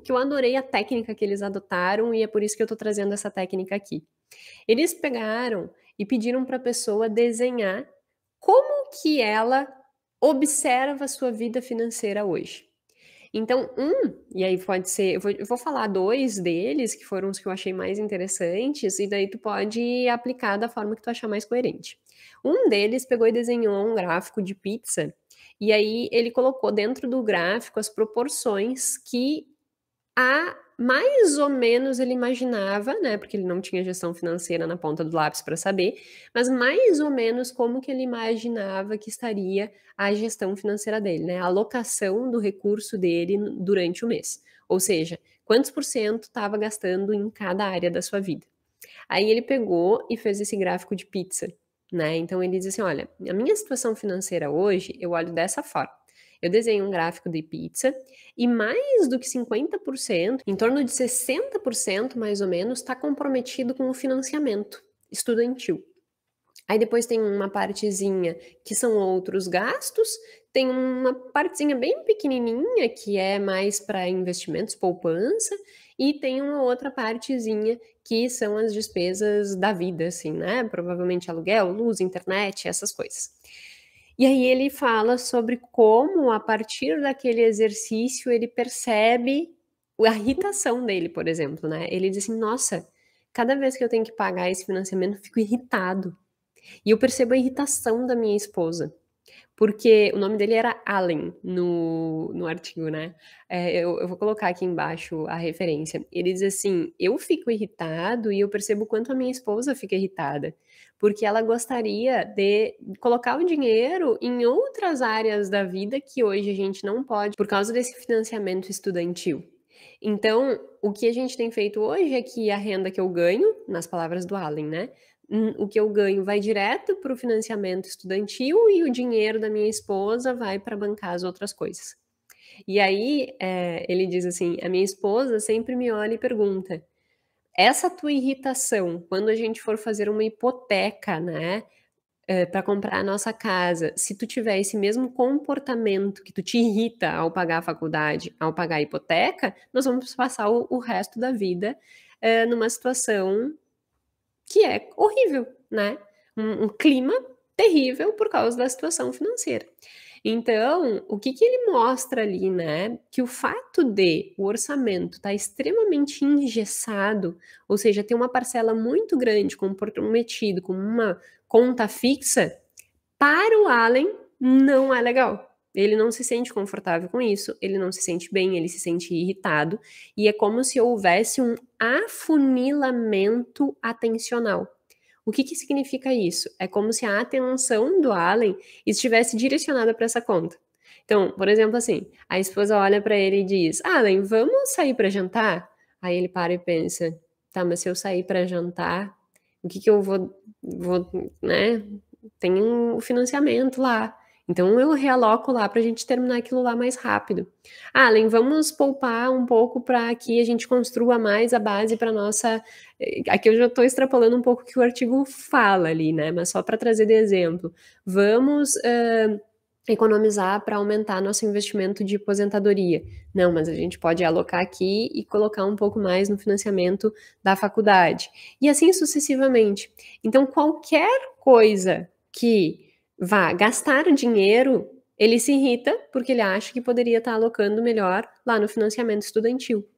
eu adorei a técnica que eles adotaram e é por isso que eu estou trazendo essa técnica aqui. Eles pegaram e pediram para a pessoa desenhar como que ela observa a sua vida financeira hoje. Então, e aí pode ser, eu vou falar dois deles, que foram os que eu achei mais interessantes, e daí tu pode aplicar da forma que tu achar mais coerente. Um deles pegou e desenhou um gráfico de pizza, e aí ele colocou dentro do gráfico as proporções que mais ou menos ele imaginava, né, porque ele não tinha gestão financeira na ponta do lápis para saber, mas mais ou menos como que ele imaginava que estaria a gestão financeira dele, né, a alocação do recurso dele durante o mês. Ou seja, quantos por cento estava gastando em cada área da sua vida. Aí ele pegou e fez esse gráfico de pizza, né? Então ele diz assim: olha, a minha situação financeira hoje, eu olho dessa forma. Eu desenho um gráfico de pizza e mais do que 50%, em torno de 60% mais ou menos, está comprometido com o financiamento estudantil. Aí depois tem uma partezinha que são outros gastos, tem uma partezinha bem pequenininha que é mais para investimentos, poupança, e tem uma outra partezinha que são as despesas da vida, assim, né? Provavelmente aluguel, luz, internet, essas coisas. E aí ele fala sobre como, a partir daquele exercício, ele percebe a irritação dele, por exemplo, né? Ele diz assim: nossa, cada vez que eu tenho que pagar esse financiamento, eu fico irritado. E eu percebo a irritação da minha esposa, porque o nome dele era Allen no artigo, né? Eu vou colocar aqui embaixo a referência. Ele diz assim: eu fico irritado e eu percebo o quanto a minha esposa fica irritada, porque ela gostaria de colocar o dinheiro em outras áreas da vida que hoje a gente não pode por causa desse financiamento estudantil. Então, o que a gente tem feito hoje é que a renda que eu ganho, nas palavras do Allen, né? O que eu ganho vai direto para o financiamento estudantil e o dinheiro da minha esposa vai para bancar as outras coisas. E aí, ele diz assim: a minha esposa sempre me olha e pergunta: essa tua irritação, quando a gente for fazer uma hipoteca, né, para comprar a nossa casa, se tu tiver esse mesmo comportamento que tu te irrita ao pagar a faculdade, ao pagar a hipoteca, nós vamos passar o resto da vida numa situação que é horrível, né? Um clima terrível por causa da situação financeira. Então, o que ele mostra ali, né? Que o fato de o orçamento estar extremamente engessado, ou seja, ter uma parcela muito grande comprometido com uma conta fixa, para o Allen não é legal. Ele não se sente confortável com isso, ele não se sente bem, ele se sente irritado, e é como se houvesse um afunilamento atencional. O que significa isso? É como se a atenção do Allen estivesse direcionada para essa conta. Então, por exemplo, assim, a esposa olha pra ele e diz: "Allen, vamos sair pra jantar?" Aí ele para e pensa: "Tá, mas se eu sair pra jantar, o que que eu vou, né, tem o financiamento lá, então eu realoco lá pra gente terminar aquilo lá mais rápido. Allen, vamos poupar um pouco pra que a gente construa mais a base pra nossa", aqui eu já tô extrapolando um pouco o que o artigo fala ali, né, mas só pra trazer de exemplo. "Vamos, economizar para aumentar nosso investimento de aposentadoria. Não, mas a gente pode alocar aqui e colocar um pouco mais no financiamento da faculdade. E assim sucessivamente. Então, qualquer coisa que vá gastar dinheiro, ele se irrita porque ele acha que poderia estar alocando melhor lá no financiamento estudantil.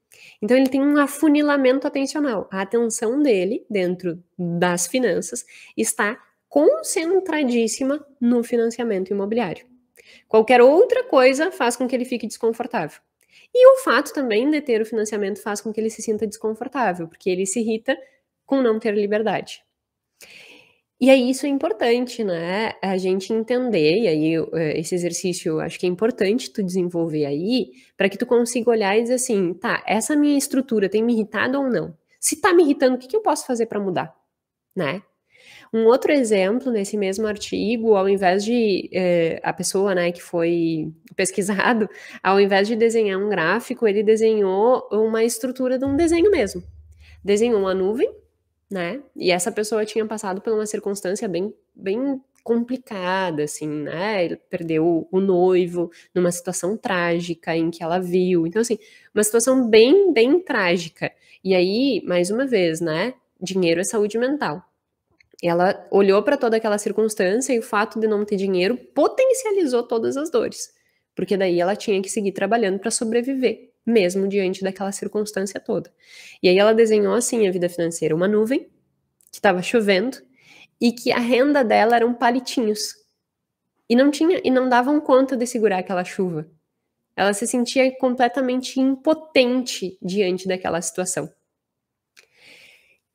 Então, ele tem um afunilamento atencional. A atenção dele, dentro das finanças, está concentradíssima no financiamento imobiliário. Qualquer outra coisa faz com que ele fique desconfortável. E o fato também de ter o financiamento faz com que ele se sinta desconfortável, porque ele se irrita com não ter liberdade. E aí isso é importante, né, a gente entender, e aí esse exercício eu acho que é importante tu desenvolver aí, para que tu consiga olhar e dizer assim: "Tá, essa minha estrutura tem me irritado ou não? Se tá me irritando, o que que eu posso fazer para mudar?", né. Um outro exemplo nesse mesmo artigo, ao invés de, a pessoa, né, que foi pesquisado, ao invés de desenhar um gráfico, ele desenhou uma estrutura de um desenho mesmo. Desenhou uma nuvem, né, e essa pessoa tinha passado por uma circunstância bem complicada, assim, né, ele perdeu o noivo numa situação trágica em que ela viu, então assim, uma situação bem trágica. E aí, mais uma vez, né, dinheiro é saúde mental. Ela olhou para toda aquela circunstância e o fato de não ter dinheiro potencializou todas as dores, porque daí ela tinha que seguir trabalhando para sobreviver, mesmo diante daquela circunstância toda. E aí ela desenhou assim a vida financeira, uma nuvem que estava chovendo e que a renda dela eram palitinhos. E não davam conta de segurar aquela chuva. Ela se sentia completamente impotente diante daquela situação.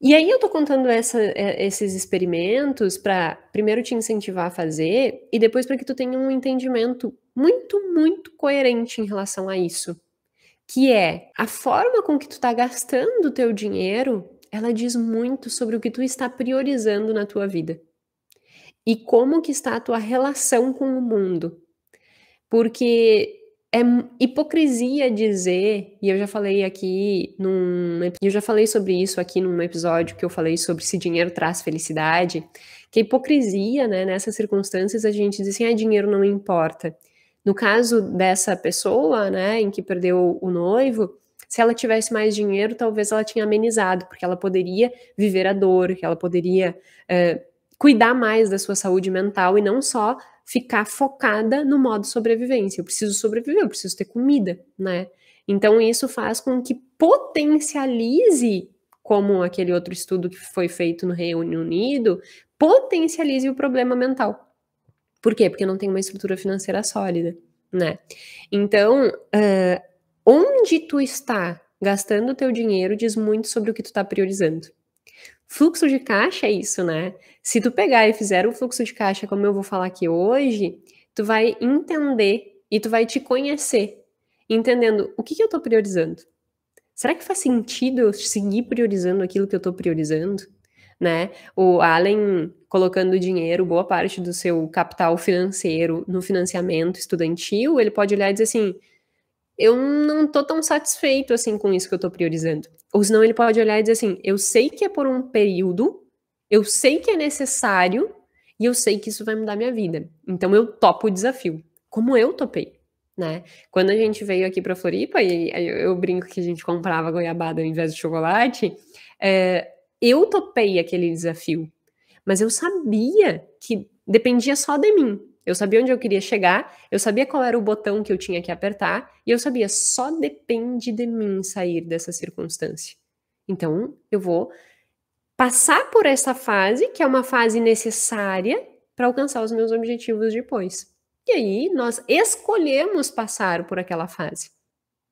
E aí eu tô contando esses experimentos para primeiro te incentivar a fazer e depois para que tu tenha um entendimento muito coerente em relação a isso, que é a forma com que tu tá gastando o teu dinheiro, ela diz muito sobre o que tu está priorizando na tua vida e como que está a tua relação com o mundo. Porque é hipocrisia dizer, e eu já falei aqui eu já falei sobre isso aqui num episódio que eu falei sobre se dinheiro traz felicidade, que a hipocrisia, né, nessas circunstâncias a gente diz assim: "Ah, dinheiro não importa". No caso dessa pessoa, né, em que perdeu o noivo, se ela tivesse mais dinheiro, talvez ela tinha amenizado, porque ela poderia viver a dor, que ela poderia, cuidar mais da sua saúde mental e não só ficar focada no modo sobrevivência. Eu preciso sobreviver, eu preciso ter comida, né. Então isso faz com que potencialize, como aquele outro estudo que foi feito no Reino Unido, potencialize o problema mental. Por quê? Porque não tem uma estrutura financeira sólida, né. Então, onde tu está gastando o teu dinheiro diz muito sobre o que tu tá priorizando. Fluxo de caixa é isso, né. Se tu pegar e fizer o fluxo de caixa como eu vou falar aqui hoje, tu vai entender e tu vai te conhecer, entendendo o que que eu tô priorizando. Será que faz sentido eu seguir priorizando aquilo que eu tô priorizando, né. O Allen colocando dinheiro, boa parte do seu capital financeiro no financiamento estudantil, ele pode olhar e dizer assim: "Eu não tô tão satisfeito, assim, com isso que eu tô priorizando". Ou senão ele pode olhar e dizer assim: "Eu sei que é por um período, eu sei que é necessário e eu sei que isso vai mudar minha vida, então eu topo o desafio", como eu topei, né. Quando a gente veio aqui pra Floripa e aí eu brinco que a gente comprava goiabada ao invés de chocolate, eu topei aquele desafio. Mas eu sabia que dependia só de mim. Eu sabia onde eu queria chegar, eu sabia qual era o botão que eu tinha que apertar, e eu sabia, só depende de mim sair dessa circunstância. Então, eu vou passar por essa fase, que é uma fase necessária para alcançar os meus objetivos depois. E aí, nós escolhemos passar por aquela fase,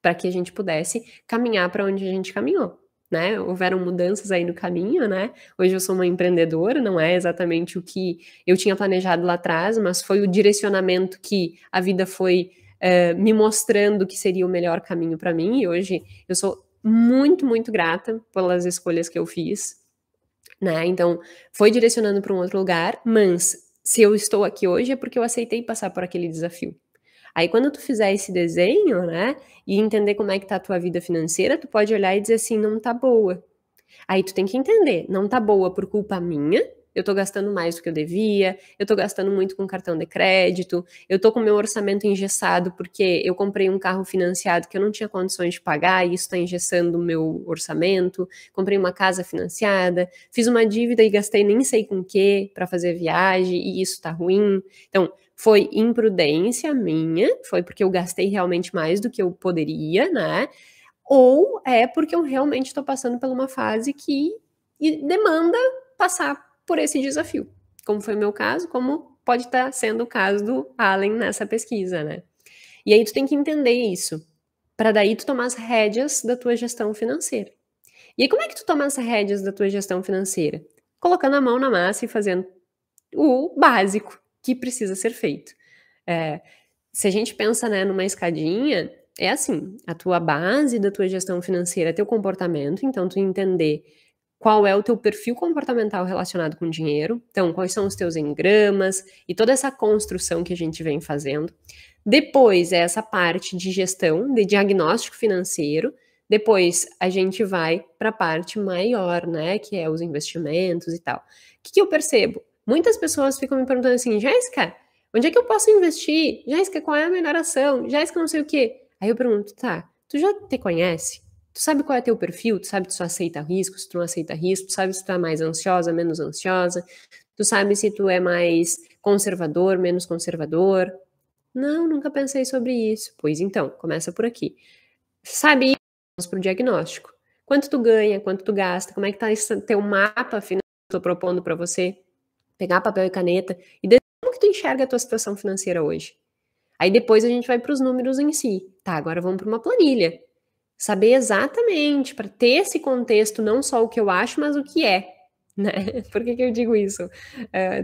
para que a gente pudesse caminhar para onde a gente caminhou, né. Houveram mudanças aí no caminho, né. Hoje eu sou uma empreendedora, não é exatamente o que eu tinha planejado lá atrás, mas foi o direcionamento que a vida foi, me mostrando que seria o melhor caminho para mim, e hoje eu sou muito, muito grata pelas escolhas que eu fiz, né? Então, foi direcionando para um outro lugar, mas se eu estou aqui hoje é porque eu aceitei passar por aquele desafio. Aí quando tu fizer esse desenho, né, e entender como é que tá a tua vida financeira, tu pode olhar e dizer assim, não tá boa. Aí tu tem que entender, não tá boa por culpa minha, eu tô gastando mais do que eu devia, eu tô gastando muito com cartão de crédito, eu tô com meu orçamento engessado porque eu comprei um carro financiado que eu não tinha condições de pagar e isso tá engessando o meu orçamento, comprei uma casa financiada, fiz uma dívida e gastei nem sei com o que para fazer viagem e isso tá ruim. Então, foi imprudência minha, foi porque eu gastei realmente mais do que eu poderia, né? Ou é porque eu realmente estou passando por uma fase que demanda passar por esse desafio, como foi o meu caso, como pode estar sendo o caso do Allen nessa pesquisa, né? E aí tu tem que entender isso, para daí tu tomar as rédeas da tua gestão financeira. E aí como é que tu toma as rédeas da tua gestão financeira? Colocando a mão na massa e fazendo o básico que precisa ser feito. Se a gente pensa, né, numa escadinha, é assim, a tua base da tua gestão financeira é teu comportamento, então tu entender qual é o teu perfil comportamental relacionado com o dinheiro, então quais são os teus engramas e toda essa construção que a gente vem fazendo. Depois é essa parte de gestão, de diagnóstico financeiro, depois a gente vai para a parte maior, né, que é os investimentos e tal. O que eu percebo? Muitas pessoas ficam me perguntando assim, Jéssica, onde é que eu posso investir? Jéssica, qual é a melhor ação? Jéssica, não sei o quê. Aí eu pergunto, tá, tu já te conhece? Tu sabe qual é teu perfil? Tu sabe se tu aceita risco, se tu não aceita risco? Tu sabe se tu é mais ansiosa, menos ansiosa? Tu sabe se tu é mais conservador, menos conservador? Não, nunca pensei sobre isso. Pois então, começa por aqui. Sabe, vamos pro diagnóstico. Quanto tu ganha, quanto tu gasta, como é que tá esse teu mapa financeiro que eu tô propondo para você? Pegar papel e caneta e como que tu enxerga a tua situação financeira hoje? Aí depois a gente vai para os números em si. Tá, agora vamos para uma planilha. Saber exatamente, para ter esse contexto, não só o que eu acho, mas o que é, né? Por que eu digo isso?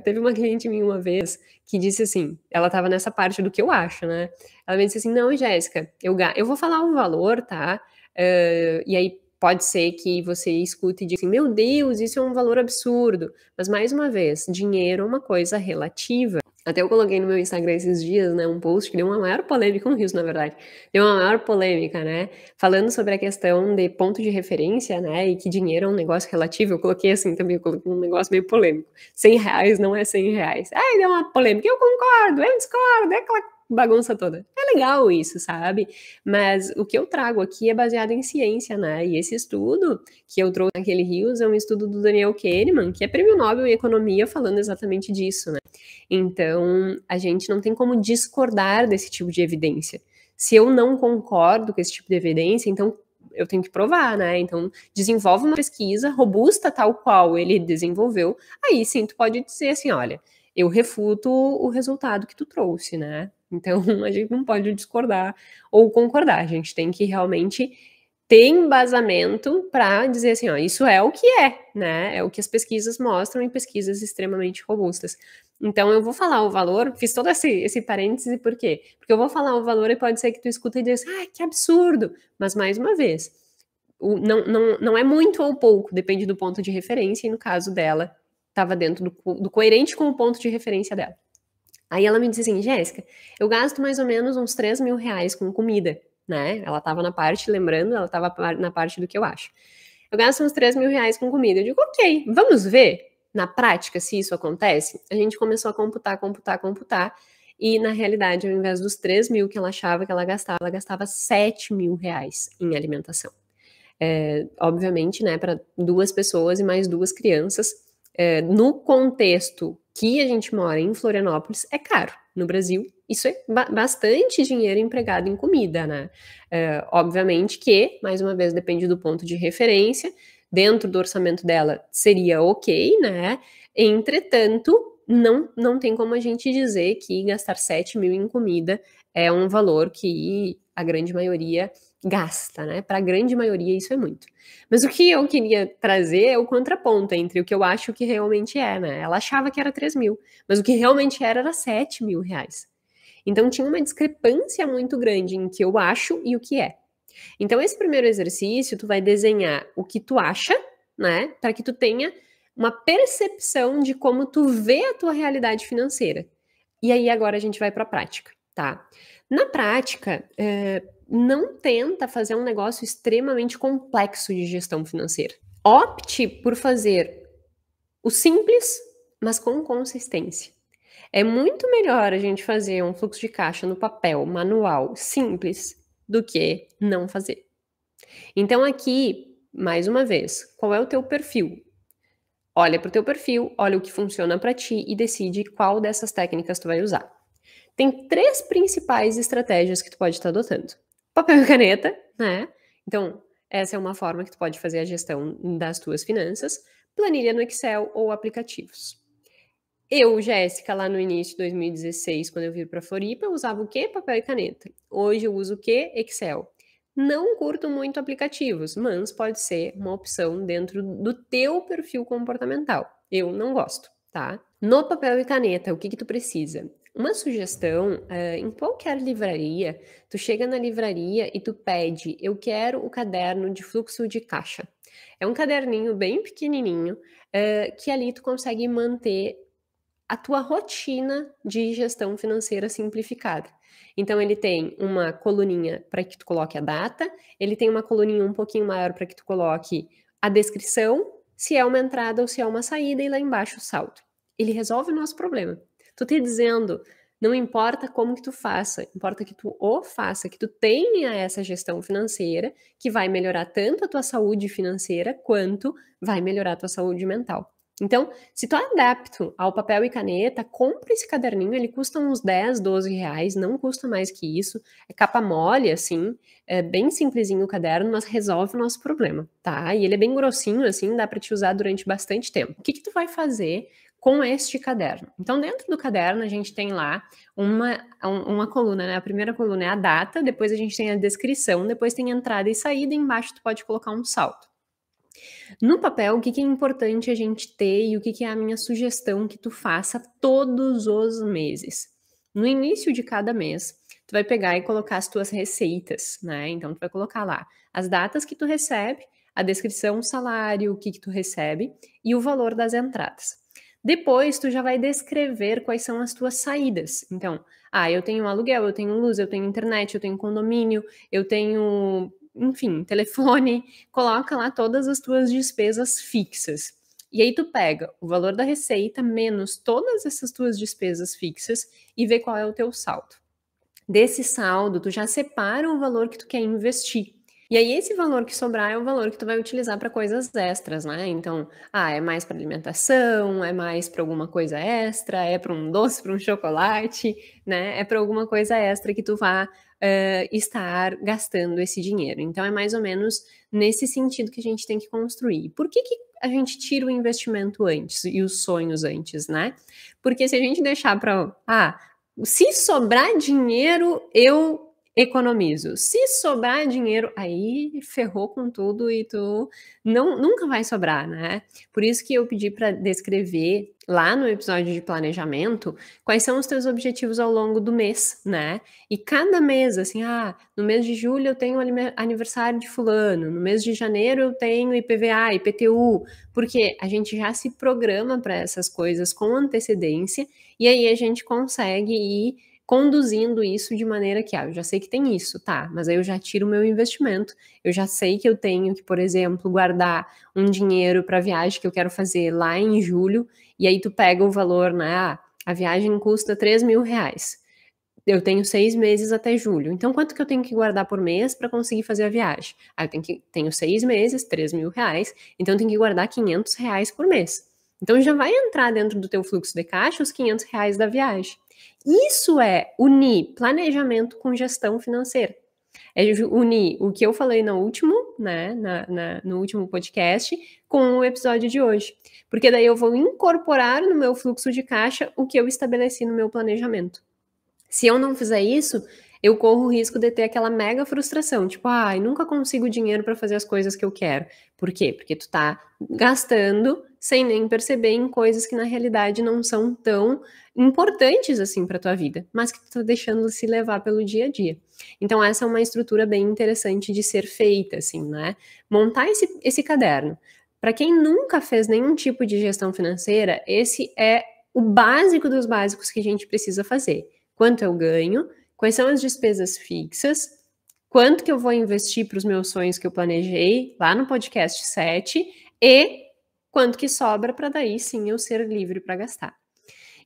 Teve uma cliente minha uma vez que disse assim, ela estava nessa parte do que eu acho, né? Ela me disse assim, não, Jéssica, eu vou falar um valor, tá? E aí pode ser que você escute e diga assim, meu Deus, isso é um valor absurdo. Mas mais uma vez, dinheiro é uma coisa relativa. Até eu coloquei no meu Instagram esses dias, né, um post que deu uma maior polêmica, um riso, na verdade, deu uma maior polêmica, né, falando sobre a questão de ponto de referência, né, e que dinheiro é um negócio relativo. Eu coloquei assim também, eu coloquei um negócio meio polêmico. R$ 100 não é R$ 100. Aí deu uma polêmica, eu concordo, eu discordo, é aquela bagunça toda. É legal isso, sabe? Mas o que eu trago aqui é baseado em ciência, né, e esse estudo que eu trouxe naquele Rios é um estudo do Daniel Kahneman, que é prêmio Nobel em economia, falando exatamente disso, né. Então, a gente não tem como discordar desse tipo de evidência. Se eu não concordo com esse tipo de evidência, então eu tenho que provar, né? Então, desenvolve uma pesquisa robusta, tal qual ele desenvolveu. Aí sim, tu pode dizer assim: olha, eu refuto o resultado que tu trouxe, né? Então, a gente não pode discordar ou concordar, a gente tem que realmente ter embasamento para dizer assim, ó, isso é o que é, né? É o que as pesquisas mostram em pesquisas extremamente robustas. Então, eu vou falar o valor, fiz todo esse parêntese, por quê? Porque eu vou falar o valor e pode ser que tu escuta e diz, ah, que absurdo! Mas, mais uma vez, não é muito ou pouco, depende do ponto de referência, e no caso dela, estava dentro do coerente com o ponto de referência dela. Aí ela me disse assim, Jéssica, eu gasto mais ou menos uns R$ 3.000 com comida, né? Ela estava na parte, lembrando, ela estava na parte do que eu acho. Eu gasto uns R$ 3.000 com comida. Eu digo, ok, vamos ver na prática se isso acontece? A gente começou a computar, e na realidade, ao invés dos 3.000 que ela achava que ela gastava R$ 7.000 em alimentação. Obviamente, né, para 2 pessoas e mais 2 crianças, no contexto que a gente mora em Florianópolis, é caro. No Brasil, isso é bastante dinheiro empregado em comida, né? Obviamente que, mais uma vez, depende do ponto de referência. Dentro do orçamento dela seria ok, né? Entretanto, não tem como a gente dizer que gastar 7.000 em comida é um valor que a grande maioria gasta, né? Para a grande maioria isso é muito. Mas o que eu queria trazer é o contraponto entre o que eu acho que realmente é, né? Ela achava que era 3.000, mas o que realmente era R$ 7.000. Então tinha uma discrepância muito grande em o que eu acho e o que é. Então esse primeiro exercício, tu vai desenhar o que tu acha, né, para que tu tenha uma percepção de como tu vê a tua realidade financeira. E aí agora a gente vai para a prática, tá? Na prática, não tenta fazer um negócio extremamente complexo de gestão financeira. Opte por fazer o simples, mas com consistência. É muito melhor a gente fazer um fluxo de caixa no papel, manual, simples, do que não fazer. Então aqui, mais uma vez, qual é o teu perfil? Olha para o teu perfil, olha o que funciona para ti e decide qual dessas técnicas tu vai usar. Tem 3 principais estratégias que tu pode estar adotando. Papel e caneta, né? Então, essa é uma forma que tu pode fazer a gestão das tuas finanças, planilha no Excel ou aplicativos. Eu, Jéssica, lá no início de 2016, quando eu vim para Floripa, eu usava o quê? Papel e caneta. Hoje eu uso o quê? Excel. Não curto muito aplicativos, mas pode ser uma opção dentro do teu perfil comportamental. Eu não gosto, tá? No papel e caneta, o que tu precisa? Uma sugestão, em qualquer livraria, tu chega na livraria e tu pede, eu quero o caderno de fluxo de caixa. É um caderninho bem pequenininho, que ali tu consegue manter a tua rotina de gestão financeira simplificada. Então ele tem uma coluninha para que tu coloque a data, ele tem uma coluninha um pouquinho maior para que tu coloque a descrição, se é uma entrada ou se é uma saída, e lá embaixo o saldo. Ele resolve o nosso problema. Tô te dizendo, não importa como que tu faça, importa que tu o faça, que tu tenha essa gestão financeira, que vai melhorar tanto a tua saúde financeira, quanto vai melhorar a tua saúde mental. Então, se tu é adepto ao papel e caneta, compra esse caderninho, ele custa uns 10, 12 reais, não custa mais que isso, é capa mole, assim, é bem simplesinho o caderno, mas resolve o nosso problema, tá? E ele é bem grossinho, assim, dá para te usar durante bastante tempo. O que que tu vai fazer com este caderno? Então, dentro do caderno, a gente tem lá uma coluna, né? A primeira coluna é a data, depois a gente tem a descrição, depois tem entrada e saída, e embaixo tu pode colocar um saldo. No papel, o que que é importante a gente ter e o que que é a minha sugestão que tu faça todos os meses? No início de cada mês, tu vai pegar e colocar as tuas receitas, né? Então, tu vai colocar lá as datas que tu recebe, a descrição, o salário, o que que tu recebe e o valor das entradas. Depois, tu já vai descrever quais são as tuas saídas. Então, eu tenho aluguel, eu tenho luz, eu tenho internet, eu tenho condomínio, eu tenho, enfim, telefone, coloca lá todas as tuas despesas fixas. E aí tu pega o valor da receita menos todas essas tuas despesas fixas e vê qual é o teu saldo. Desse saldo, tu já separa o valor que tu quer investir. E aí esse valor que sobrar é o valor que tu vai utilizar para coisas extras, né? Então, é mais para alimentação, é mais para alguma coisa extra, é para um doce, para um chocolate, né? É para alguma coisa extra que tu vá estar gastando esse dinheiro. Então é mais ou menos nesse sentido que a gente tem que construir. Por que que a gente tira o investimento antes e os sonhos antes, né? Porque se a gente deixar para, se sobrar dinheiro, eu economizo. Se sobrar dinheiro, aí ferrou com tudo e tu nunca vai sobrar, né? Por isso que eu pedi para descrever lá no episódio de planejamento quais são os teus objetivos ao longo do mês, né? E cada mês, assim, no mês de julho eu tenho aniversário de fulano, no mês de janeiro eu tenho IPVA, IPTU, porque a gente já se programa para essas coisas com antecedência e aí a gente consegue ir conduzindo isso de maneira que, eu já sei que tem isso, tá, mas aí eu já tiro o meu investimento, eu já sei que eu tenho que, por exemplo, guardar um dinheiro para a viagem que eu quero fazer lá em julho, e aí tu pega o valor, né, a viagem custa 3 mil reais, eu tenho 6 meses até julho, então quanto que eu tenho que guardar por mês para conseguir fazer a viagem? Eu tenho 6 meses, 3 mil reais, então eu tenho que guardar 500 reais por mês. Então já vai entrar dentro do teu fluxo de caixa os 500 reais da viagem. Isso é unir planejamento com gestão financeira. É unir o que eu falei no último, né, no último podcast, com o episódio de hoje. Porque daí eu vou incorporar no meu fluxo de caixa o que eu estabeleci no meu planejamento. Se eu não fizer isso, eu corro o risco de ter aquela mega frustração, tipo, nunca consigo dinheiro para fazer as coisas que eu quero. Por quê? Porque tu tá gastando sem nem perceber em coisas que na realidade não são tão importantes assim para tua vida, mas que tu tá deixando se levar pelo dia a dia. Então essa é uma estrutura bem interessante de ser feita, assim, né? Montar esse caderno. Para quem nunca fez nenhum tipo de gestão financeira, esse é o básico dos básicos que a gente precisa fazer. Quanto eu ganho, quais são as despesas fixas, quanto que eu vou investir para os meus sonhos que eu planejei lá no podcast 7 e quanto que sobra para daí sim eu ser livre para gastar.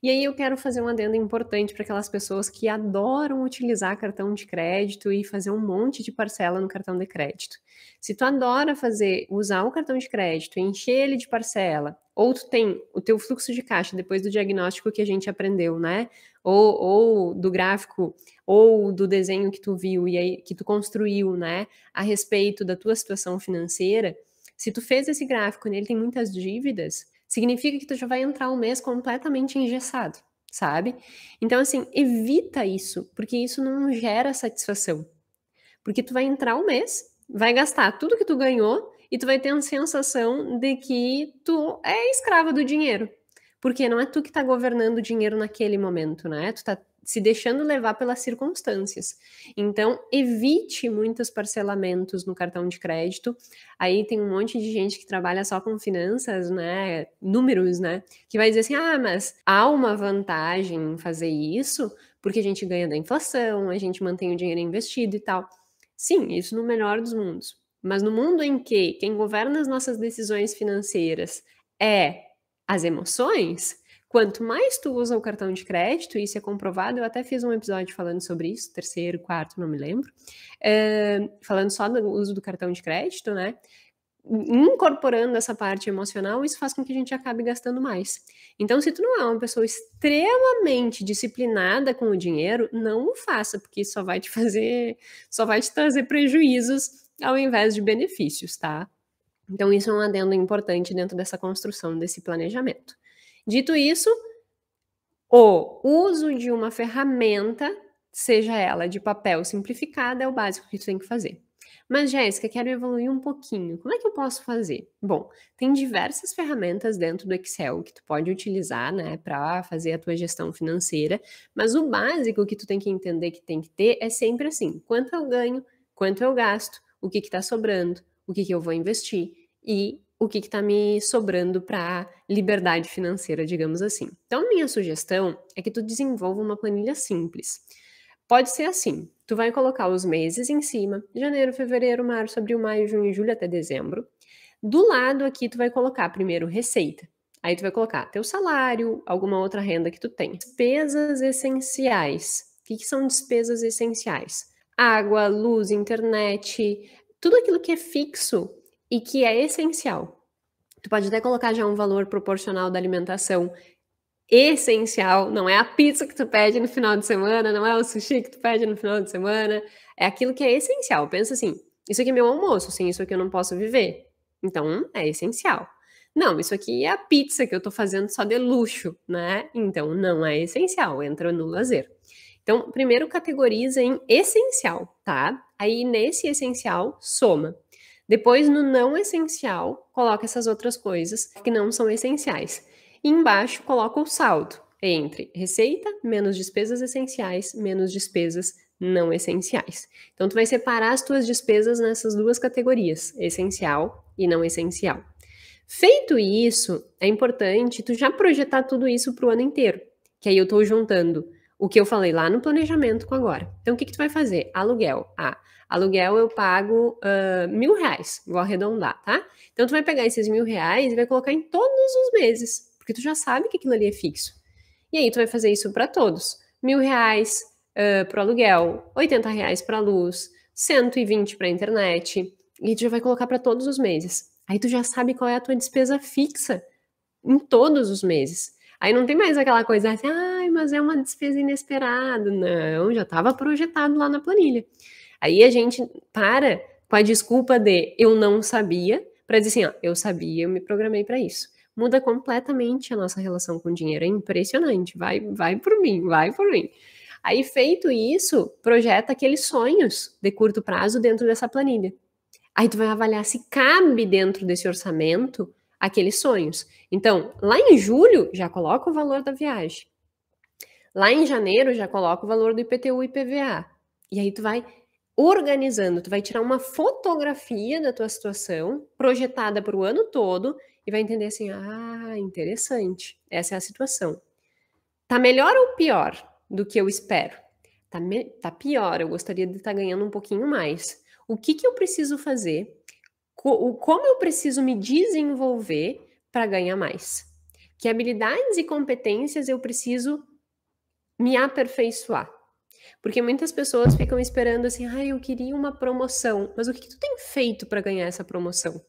E aí eu quero fazer um adendo importante para aquelas pessoas que adoram utilizar cartão de crédito e fazer um monte de parcela no cartão de crédito. Se tu adora usar o cartão de crédito, encher ele de parcela, ou tu tem o teu fluxo de caixa depois do diagnóstico que a gente aprendeu, né? Ou do gráfico, ou do desenho que tu viu e aí que tu construiu, né? A respeito da tua situação financeira, se tu fez esse gráfico e nele tem muitas dívidas, significa que tu já vai entrar um mês completamente engessado, sabe? Então, assim, evita isso, porque isso não gera satisfação. Porque tu vai entrar um mês, vai gastar tudo que tu ganhou e tu vai ter a sensação de que tu é escrava do dinheiro. Porque não é tu que tá governando o dinheiro naquele momento, né? Tu tá se deixando levar pelas circunstâncias. Então, evite muitos parcelamentos no cartão de crédito. Aí tem um monte de gente que trabalha só com finanças, né? Números, né? Que vai dizer assim: ah, mas há uma vantagem em fazer isso, porque a gente ganha da inflação, a gente mantém o dinheiro investido e tal. Sim, isso no melhor dos mundos. Mas no mundo em que quem governa as nossas decisões financeiras é as emoções, quanto mais tu usa o cartão de crédito, isso é comprovado, eu até fiz um episódio falando sobre isso, terceiro, quarto, não me lembro, falando só do uso do cartão de crédito, né? Incorporando essa parte emocional, isso faz com que a gente acabe gastando mais. Então, se tu não é uma pessoa extremamente disciplinada com o dinheiro, não o faça, porque isso só vai te trazer prejuízos ao invés de benefícios, tá? Então, isso é um adendo importante dentro dessa construção desse planejamento. Dito isso, o uso de uma ferramenta, seja ela de papel simplificada, é o básico que tu tem que fazer. Mas, Jéssica, quero evoluir um pouquinho. Como é que eu posso fazer? Bom, tem diversas ferramentas dentro do Excel que tu pode utilizar, né, para fazer a tua gestão financeira, mas o básico que tu tem que entender que tem que ter é sempre assim: quanto eu ganho, quanto eu gasto, o que está sobrando, o que eu vou investir e o que está me sobrando para liberdade financeira, digamos assim. Então, minha sugestão é que tu desenvolva uma planilha simples. Pode ser assim, tu vai colocar os meses em cima, janeiro, fevereiro, março, abril, maio, junho, julho até dezembro. Do lado aqui tu vai colocar primeiro receita. Aí tu vai colocar teu salário, alguma outra renda que tu tem. Despesas essenciais. O que são despesas essenciais? Água, luz, internet, tudo aquilo que é fixo e que é essencial. Tu pode até colocar já um valor proporcional da alimentação essencial, não é a pizza que tu pede no final de semana, não é o sushi que tu pede no final de semana, é aquilo que é essencial. Pensa assim, isso aqui é meu almoço, sem isso aqui eu não posso viver. Então, é essencial. Não, isso aqui é a pizza que eu tô fazendo só de luxo, né? Então, não é essencial, entra no lazer. Então, primeiro categoriza em essencial, tá? Aí, nesse essencial, soma. Depois, no não essencial, coloca essas outras coisas que não são essenciais. E embaixo coloca o saldo entre receita menos despesas essenciais menos despesas não essenciais. Então tu vai separar as tuas despesas nessas duas categorias, essencial e não essencial. Feito isso, é importante tu já projetar tudo isso para o ano inteiro, que aí eu estou juntando o que eu falei lá no planejamento com agora. Então o que tu vai fazer? Aluguel. Aluguel eu pago R$1.000, vou arredondar, tá? Então tu vai pegar esses R$1.000 e vai colocar em todos os meses, porque tu já sabe que aquilo ali é fixo. E aí tu vai fazer isso para todos. R$1.000 para o aluguel, R$80 para a luz, 120 para a internet, e tu já vai colocar para todos os meses. Aí tu já sabe qual é a tua despesa fixa em todos os meses. Aí não tem mais aquela coisa assim, ai, mas é uma despesa inesperada. Não, já estava projetado lá na planilha. Aí a gente para com a desculpa de eu não sabia, para dizer assim, ó, eu sabia, eu me programei para isso. Muda completamente a nossa relação com o dinheiro, é impressionante, vai por mim, vai por mim. Aí feito isso, projeta aqueles sonhos de curto prazo dentro dessa planilha. Aí tu vai avaliar se cabe dentro desse orçamento aqueles sonhos. Então, lá em julho, já coloca o valor da viagem. Lá em janeiro, já coloca o valor do IPTU e IPVA. E aí tu vai organizando, tu vai tirar uma fotografia da tua situação, projetada para o ano todo, e vai entender assim, interessante, essa é a situação. Tá melhor ou pior do que eu espero? Tá pior, eu gostaria de estar ganhando um pouquinho mais. O que eu preciso fazer? Como eu preciso me desenvolver para ganhar mais? Que habilidades e competências eu preciso me aperfeiçoar? Porque muitas pessoas ficam esperando assim, eu queria uma promoção, mas o que tu tem feito para ganhar essa promoção?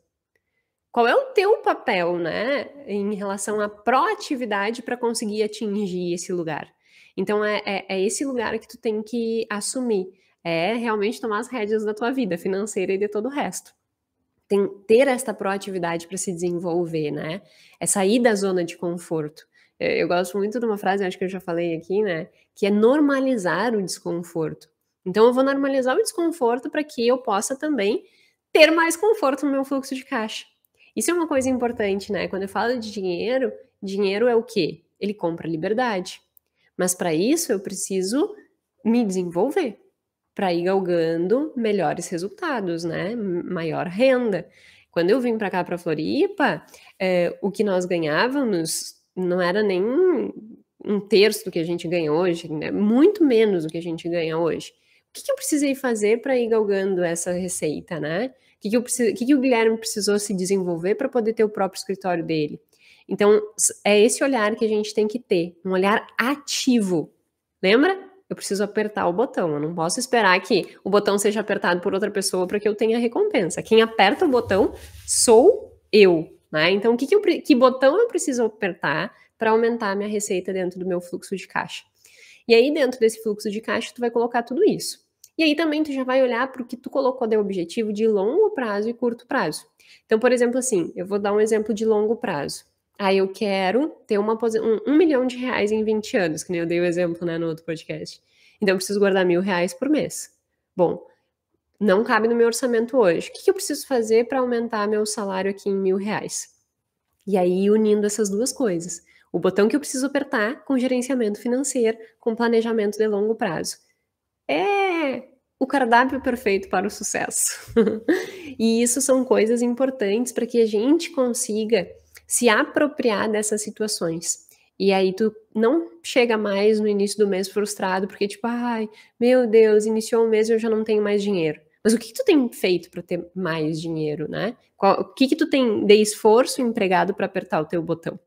Qual é o teu papel, né, em relação à proatividade para conseguir atingir esse lugar? Então é esse lugar que tu tem que assumir, é realmente tomar as rédeas da tua vida financeira e de todo o resto. Ter esta proatividade para se desenvolver, né, é sair da zona de conforto. Eu gosto muito de uma frase, acho que eu já falei aqui, né, que é normalizar o desconforto. Então eu vou normalizar o desconforto para que eu possa também ter mais conforto no meu fluxo de caixa. Isso é uma coisa importante, né, quando eu falo de dinheiro, dinheiro é o quê? Ele compra liberdade. Mas para isso eu preciso me desenvolver, para ir galgando melhores resultados, né, maior renda. Quando eu vim para cá, para Floripa, o que nós ganhávamos não era nem um terço do que a gente ganha hoje, né, muito menos do que a gente ganha hoje. O que eu precisei fazer para ir galgando essa receita, né? O que o Guilherme precisou se desenvolver para poder ter o próprio escritório dele? Então, é esse olhar que a gente tem que ter, um olhar ativo. Lembra? Eu preciso apertar o botão, eu não posso esperar que o botão seja apertado por outra pessoa para que eu tenha recompensa. Quem aperta o botão sou eu, né? Então, que botão eu preciso apertar para aumentar a minha receita dentro do meu fluxo de caixa? E aí, dentro desse fluxo de caixa, tu vai colocar tudo isso. E aí também tu já vai olhar para o que tu colocou de objetivo de longo prazo e curto prazo. Então, por exemplo, assim, eu vou dar um exemplo de longo prazo. Eu quero ter um milhão de reais em 20 anos, que nem eu dei o exemplo, né, no outro podcast. Então, eu preciso guardar R$ 1.000 por mês. Bom, não cabe no meu orçamento hoje. O que eu preciso fazer para aumentar meu salário aqui em R$ 1.000? E aí, unindo essas duas coisas. O botão que eu preciso apertar com gerenciamento financeiro, com planejamento de longo prazo. É o cardápio perfeito para o sucesso. E isso são coisas importantes para que a gente consiga se apropriar dessas situações. E aí tu não chega mais no início do mês frustrado, porque tipo, meu Deus, iniciou o mês e eu já não tenho mais dinheiro. Mas o que tu tem feito para ter mais dinheiro, né? O que tu tem de esforço empregado para apertar o teu botão?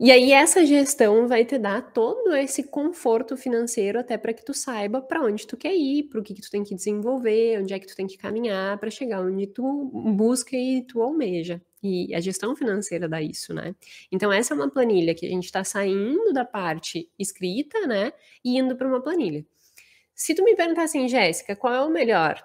E aí essa gestão vai te dar todo esse conforto financeiro até para que tu saiba para onde tu quer ir, para o que tu tem que desenvolver, onde é que tu tem que caminhar para chegar onde tu busca e tu almeja. E a gestão financeira dá isso, né? Então essa é uma planilha que a gente está saindo da parte escrita, né, e indo para uma planilha. Se tu me perguntar assim, Jéssica, qual é o melhor?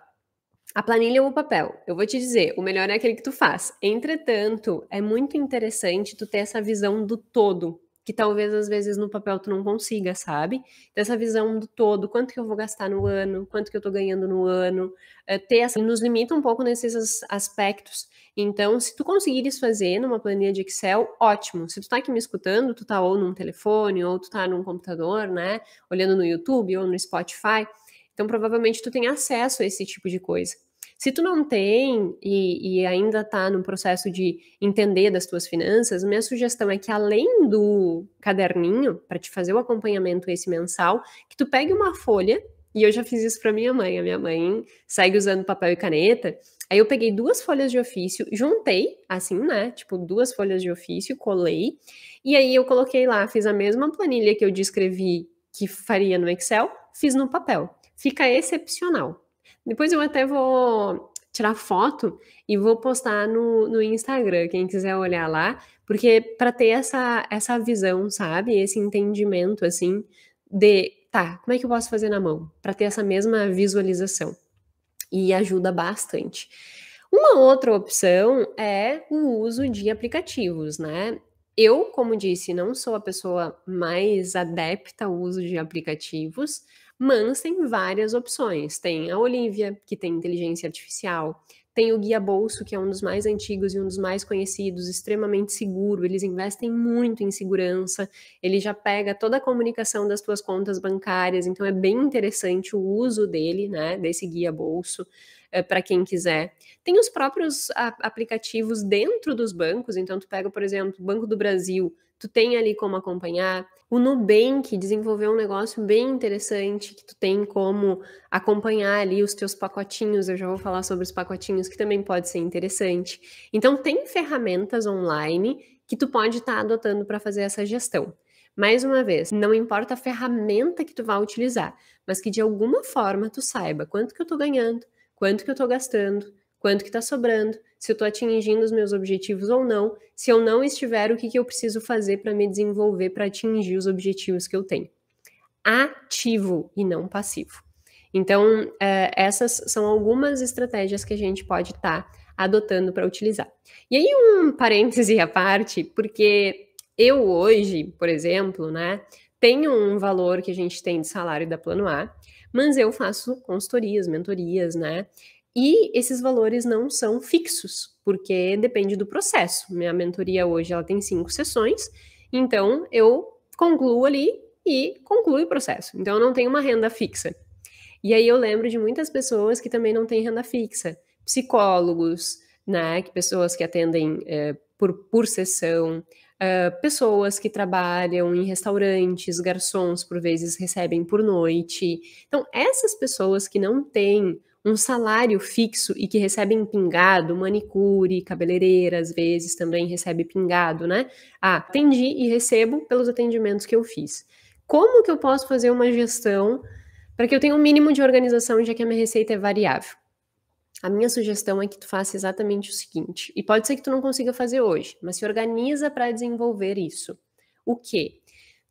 A planilha ou o papel? Eu vou te dizer, o melhor é aquele que tu faz. Entretanto, é muito interessante tu ter essa visão do todo, que talvez às vezes no papel tu não consiga, sabe? Ter essa visão do todo, quanto que eu vou gastar no ano, quanto que eu tô ganhando no ano, nos limita um pouco nesses aspectos. Então, se tu conseguires fazer numa planilha de Excel, ótimo. Se tu tá aqui me escutando, tu tá ou num telefone, ou tu tá num computador, né, olhando no YouTube ou no Spotify, então provavelmente tu tem acesso a esse tipo de coisa. Se tu não tem e ainda está no processo de entender das tuas finanças, minha sugestão é que além do caderninho, para te fazer o acompanhamento esse mensal, que tu pegue uma folha, e eu já fiz isso para minha mãe, a minha mãe segue usando papel e caneta, aí eu peguei 2 folhas de ofício, juntei, assim, né, tipo 2 folhas de ofício, colei, e aí eu coloquei lá, fiz a mesma planilha que eu descrevi que faria no Excel, fiz no papel. Fica excepcional. Depois eu até vou tirar foto e vou postar no Instagram, quem quiser olhar lá, porque para ter essa visão, sabe? Esse entendimento, assim, de, tá, como é que eu posso fazer na mão? Para ter essa mesma visualização. E ajuda bastante. Uma outra opção é o uso de aplicativos, né? Eu, como disse, não sou a pessoa mais adepta ao uso de aplicativos, Mas tem várias opções. Tem a Olivia, que tem inteligência artificial, tem o Guia Bolso, que é um dos mais antigos e um dos mais conhecidos, extremamente seguro. Eles investem muito em segurança, ele já pega toda a comunicação das tuas contas bancárias, então é bem interessante o uso dele, né, desse Guia Bolso, para quem quiser. Tem os próprios aplicativos dentro dos bancos, então tu pega, por exemplo, o Banco do Brasil, tu tem ali como acompanhar. O Nubank desenvolveu um negócio bem interessante que tu tem como acompanhar ali os teus pacotinhos. Eu já vou falar sobre os pacotinhos, que também pode ser interessante. Então, tem ferramentas online que tu pode estar adotando para fazer essa gestão. Mais uma vez, não importa a ferramenta que tu vai utilizar, mas que de alguma forma tu saiba quanto que eu tô ganhando, quanto que eu tô gastando, quanto que tá sobrando, se eu tô atingindo os meus objetivos ou não, se eu não estiver, o que que eu preciso fazer para me desenvolver para atingir os objetivos que eu tenho. Ativo e não passivo. Então, essas são algumas estratégias que a gente pode estar adotando para utilizar. E aí, um parêntese à parte, porque eu hoje, por exemplo, né, tenho um valor que a gente tem de salário da Plano A, mas eu faço consultorias, mentorias, né? E esses valores não são fixos, porque depende do processo. Minha mentoria hoje ela tem 5 sessões, então eu concluo ali e conclui o processo. Então eu não tenho uma renda fixa. E aí eu lembro de muitas pessoas que também não têm renda fixa, psicólogos, né, pessoas que atendem por sessão, pessoas que trabalham em restaurantes, garçons por vezes recebem por noite. Então essas pessoas que não têm um salário fixo e que recebem pingado, manicure, cabeleireira, às vezes também recebe pingado, né? Atendi e recebo pelos atendimentos que eu fiz. Como que eu posso fazer uma gestão para que eu tenha um mínimo de organização, já que a minha receita é variável? A minha sugestão é que tu faça exatamente o seguinte, e pode ser que tu não consiga fazer hoje, mas se organiza para desenvolver isso. O quê?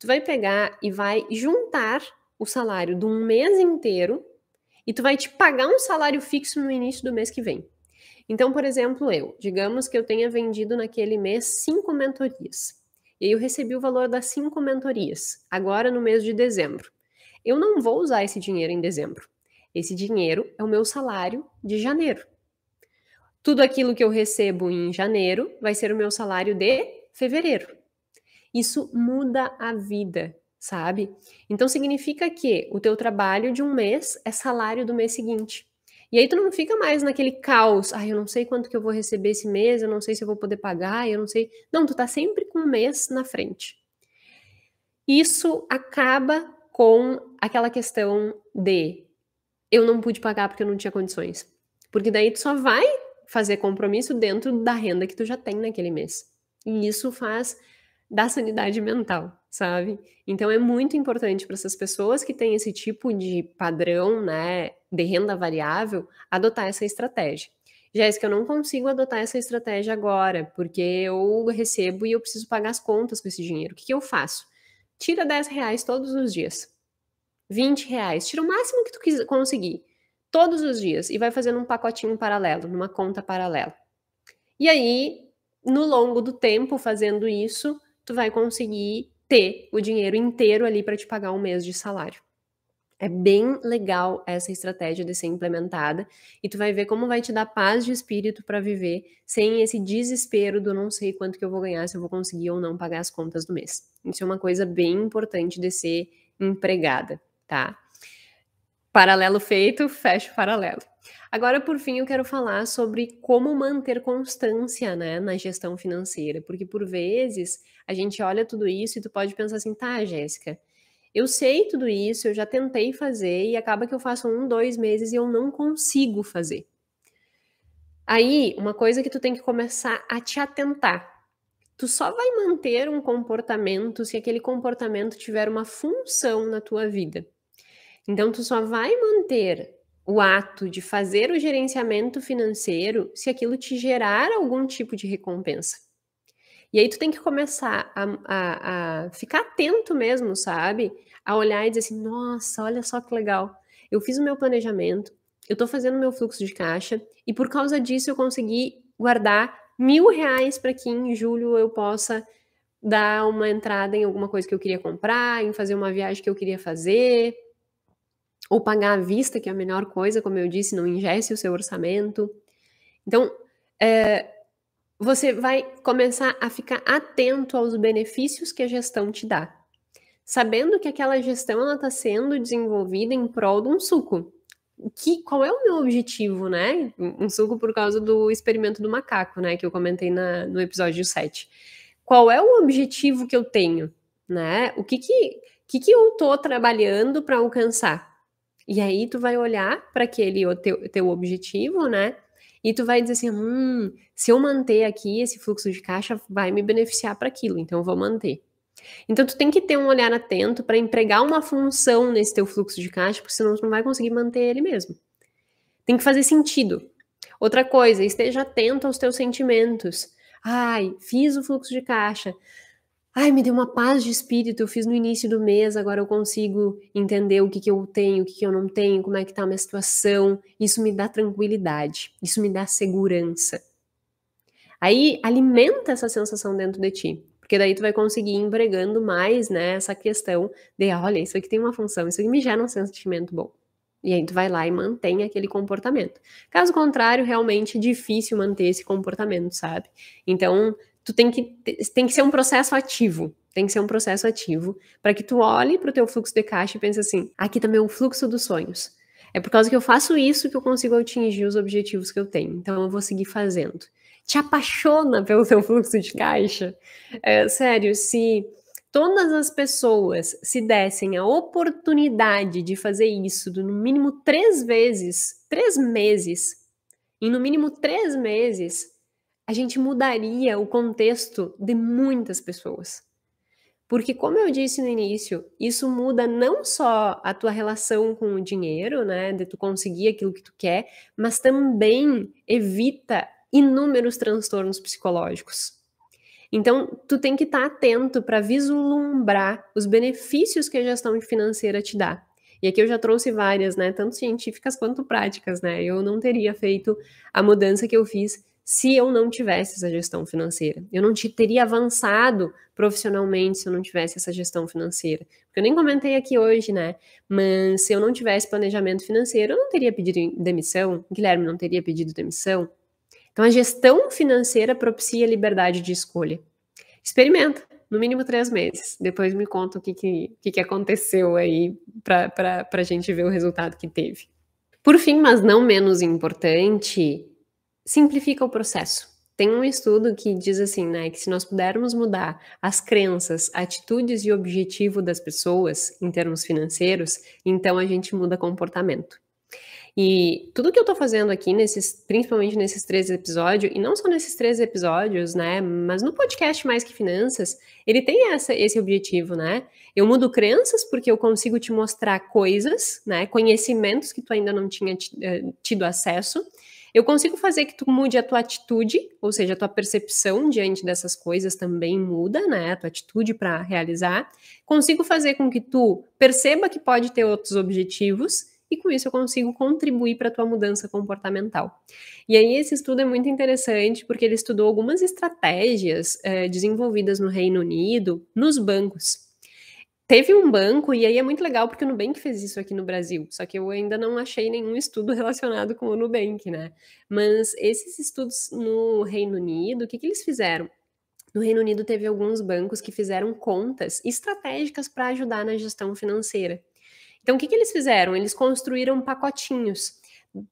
Tu vai pegar e vai juntar o salário de um mês inteiro e tu vai te pagar um salário fixo no início do mês que vem. Então, por exemplo, digamos que eu tenha vendido naquele mês 5 mentorias. E aí eu recebi o valor das 5 mentorias, agora no mês de dezembro. Eu não vou usar esse dinheiro em dezembro. Esse dinheiro é o meu salário de janeiro. Tudo aquilo que eu recebo em janeiro vai ser o meu salário de fevereiro. Isso muda a vida, sabe? Então significa que o teu trabalho de um mês é salário do mês seguinte. E aí tu não fica mais naquele caos, eu não sei quanto que eu vou receber esse mês, eu não sei se eu vou poder pagar, eu não sei. Não, tu tá sempre com um mês na frente. Isso acaba com aquela questão de eu não pude pagar porque eu não tinha condições. Porque daí tu só vai fazer compromisso dentro da renda que tu já tem naquele mês. E isso faz da sanidade mental, sabe? Então é muito importante para essas pessoas que têm esse tipo de padrão, né, de renda variável, adotar essa estratégia. Jéssica, eu não consigo adotar essa estratégia agora, porque eu recebo e eu preciso pagar as contas com esse dinheiro. O que que eu faço? Tira R$ 10 todos os dias. R$ 20, tira o máximo que tu conseguir, todos os dias, e vai fazendo um pacotinho paralelo, numa conta paralela. E aí, no longo do tempo fazendo isso, tu vai conseguir ter o dinheiro inteiro ali para te pagar um mês de salário. É bem legal essa estratégia de ser implementada e tu vai ver como vai te dar paz de espírito para viver sem esse desespero do não sei quanto que eu vou ganhar, se eu vou conseguir ou não pagar as contas do mês. Isso é uma coisa bem importante de ser empregada, tá? Paralelo feito, fecha o paralelo. Agora, por fim, eu quero falar sobre como manter constância, né, na gestão financeira, porque por vezes a gente olha tudo isso e tu pode pensar assim, tá, Jéssica, eu sei tudo isso, eu já tentei fazer e acaba que eu faço 1, 2 meses e eu não consigo fazer. Aí, uma coisa que tu tem que começar a te atentar. Tu só vai manter um comportamento se aquele comportamento tiver uma função na tua vida. Então, tu só vai manter o ato de fazer o gerenciamento financeiro se aquilo te gerar algum tipo de recompensa. E aí tu tem que começar a ficar atento mesmo, sabe? A olhar e dizer assim, nossa, olha só que legal. Eu fiz o meu planejamento, eu tô fazendo meu fluxo de caixa e por causa disso eu consegui guardar R$ 1.000 para que em julho eu possa dar uma entrada em alguma coisa que eu queria comprar, em fazer uma viagem que eu queria fazer. ou pagar à vista, que é a melhor coisa, como eu disse, não engesse o seu orçamento. Então, você vai começar a ficar atento aos benefícios que a gestão te dá, sabendo que aquela gestão está sendo desenvolvida em prol de um suco. Qual é o meu objetivo, né? Um suco por causa do experimento do macaco, né? Que eu comentei no episódio 7. Qual é o objetivo que eu tenho, né? O que eu tô trabalhando para alcançar? E aí tu vai olhar para aquele teu objetivo, né? E tu vai dizer assim, se eu manter aqui esse fluxo de caixa, vai me beneficiar para aquilo, então eu vou manter. Então tu tem que ter um olhar atento para empregar uma função nesse teu fluxo de caixa, porque senão tu não vai conseguir manter ele mesmo. Tem que fazer sentido. Outra coisa, esteja atento aos teus sentimentos. Ai, fiz o fluxo de caixa. Ai, me deu uma paz de espírito, eu fiz no início do mês, agora eu consigo entender o que eu tenho, o que eu não tenho, como é que tá a minha situação. Isso me dá tranquilidade, isso me dá segurança. Aí alimenta essa sensação dentro de ti, porque daí tu vai conseguir ir empregando mais, né, essa questão de, olha, isso aqui tem uma função, isso aqui me gera um sentimento bom. E aí tu vai lá e mantém aquele comportamento. Caso contrário, realmente é difícil manter esse comportamento, sabe? Então, tu tem que ser um processo ativo. Tem que ser um processo ativo para que tu olhe para o teu fluxo de caixa e pense assim: aqui tá meu fluxo dos sonhos. É por causa que eu faço isso que eu consigo atingir os objetivos que eu tenho. Então eu vou seguir fazendo. Te apaixona pelo teu fluxo de caixa? Sério, se todas as pessoas se dessem a oportunidade de fazer isso no mínimo 3 vezes, 3 meses, em no mínimo 3 meses, a gente mudaria o contexto de muitas pessoas. Porque, como eu disse no início, isso muda não só a tua relação com o dinheiro, né, de tu conseguir aquilo que tu quer, mas também evita inúmeros transtornos psicológicos. Então, tu tem que estar atento para vislumbrar os benefícios que a gestão financeira te dá. E aqui eu já trouxe várias, né, tanto científicas quanto práticas, né? Eu não teria feito a mudança que eu fiz se eu não tivesse essa gestão financeira. Eu não teria avançado profissionalmente se eu não tivesse essa gestão financeira. Porque eu nem comentei aqui hoje, né? Mas se eu não tivesse planejamento financeiro, eu não teria pedido demissão, Guilherme não teria pedido demissão. Então, a gestão financeira propicia liberdade de escolha. Experimenta, no mínimo 3 meses. Depois me conta o que aconteceu aí para a gente ver o resultado que teve. Por fim, mas não menos importante, simplifica o processo. Tem um estudo que diz assim, né, que se nós pudermos mudar as crenças, atitudes e objetivo das pessoas em termos financeiros, então a gente muda comportamento. E tudo que eu tô fazendo aqui principalmente nesses 3 episódios, e não só nesses 3 episódios, né, mas no podcast Mais que Finanças, ele tem esse objetivo, né? Eu mudo crenças porque eu consigo te mostrar coisas, né, conhecimentos que tu ainda não tinha tido acesso. Eu consigo fazer que tu mude a tua atitude, ou seja, a tua percepção diante dessas coisas também muda, né, a tua atitude para realizar. Consigo fazer com que tu perceba que pode ter outros objetivos, e com isso eu consigo contribuir para a tua mudança comportamental. E aí esse estudo é muito interessante porque ele estudou algumas estratégias desenvolvidas no Reino Unido nos bancos. Teve um banco, e aí é muito legal porque o Nubank fez isso aqui no Brasil, só que eu ainda não achei nenhum estudo relacionado com o Nubank, né? Mas esses estudos no Reino Unido, o que eles fizeram? No Reino Unido teve alguns bancos que fizeram contas estratégicas para ajudar na gestão financeira. Então, o que eles fizeram? Eles construíram pacotinhos.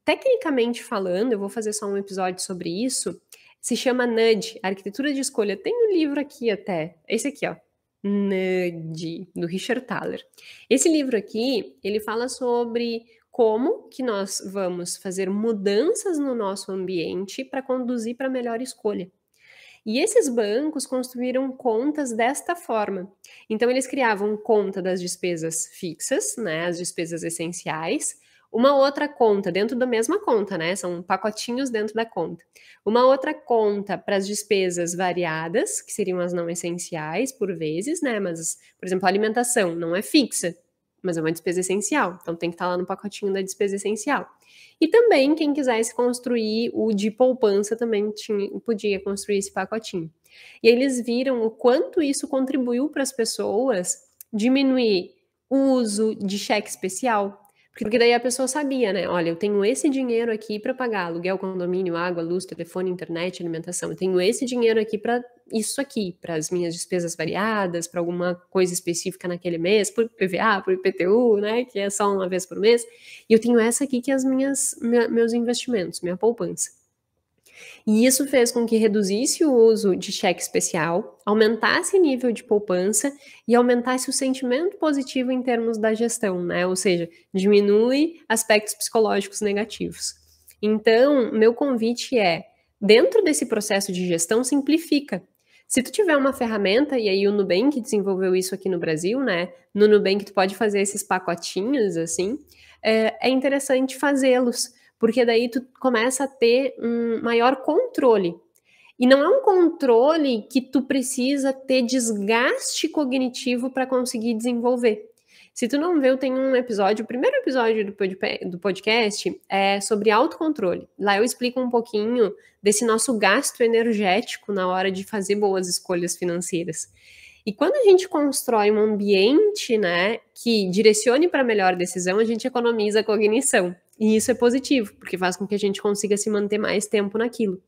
Tecnicamente falando, eu vou fazer só um episódio sobre isso, se chama Nudge, Arquitetura de Escolha. Tem um livro aqui até, esse aqui, ó, Nudge, do Richard Thaler. Esse livro aqui, ele fala sobre como que nós vamos fazer mudanças no nosso ambiente para conduzir para a melhor escolha. E esses bancos construíram contas desta forma. Então, eles criavam conta das despesas fixas, né, as despesas essenciais, uma outra conta dentro da mesma conta, né, são pacotinhos dentro da conta. Uma outra conta para as despesas variadas, que seriam as não essenciais, por vezes, né, mas, por exemplo, a alimentação não é fixa, mas é uma despesa essencial, então tem que estar lá no pacotinho da despesa essencial. E também, quem quisesse construir o de poupança também podia construir esse pacotinho. E eles viram o quanto isso contribuiu para as pessoas diminuir o uso de cheque especial, Porque daí a pessoa sabia, né? Olha, eu tenho esse dinheiro aqui para pagar aluguel, condomínio, água, luz, telefone, internet, alimentação. Eu tenho esse dinheiro aqui para isso aqui, para as minhas despesas variadas, para alguma coisa específica naquele mês, por PVA, por IPTU, né? Que é só uma vez por mês. E eu tenho essa aqui que é meus investimentos, minha poupança. E isso fez com que reduzisse o uso de cheque especial, aumentasse o nível de poupança e aumentasse o sentimento positivo em termos da gestão, né? Ou seja, diminui aspectos psicológicos negativos. Então, meu convite é, dentro desse processo de gestão, simplifica. Se tu tiver uma ferramenta, e aí o Nubank desenvolveu isso aqui no Brasil, né? No Nubank tu pode fazer esses pacotinhos, assim, é interessante fazê-los, porque daí tu começa a ter um maior controle. E não é um controle que tu precisa ter desgaste cognitivo para conseguir desenvolver. Se tu não viu, tem um episódio, o primeiro episódio do podcast é sobre autocontrole. Lá eu explico um pouquinho desse nosso gasto energético na hora de fazer boas escolhas financeiras. E quando a gente constrói um ambiente, né, que direcione para a melhor decisão, a gente economiza a cognição. E isso é positivo, porque faz com que a gente consiga se manter mais tempo naquilo.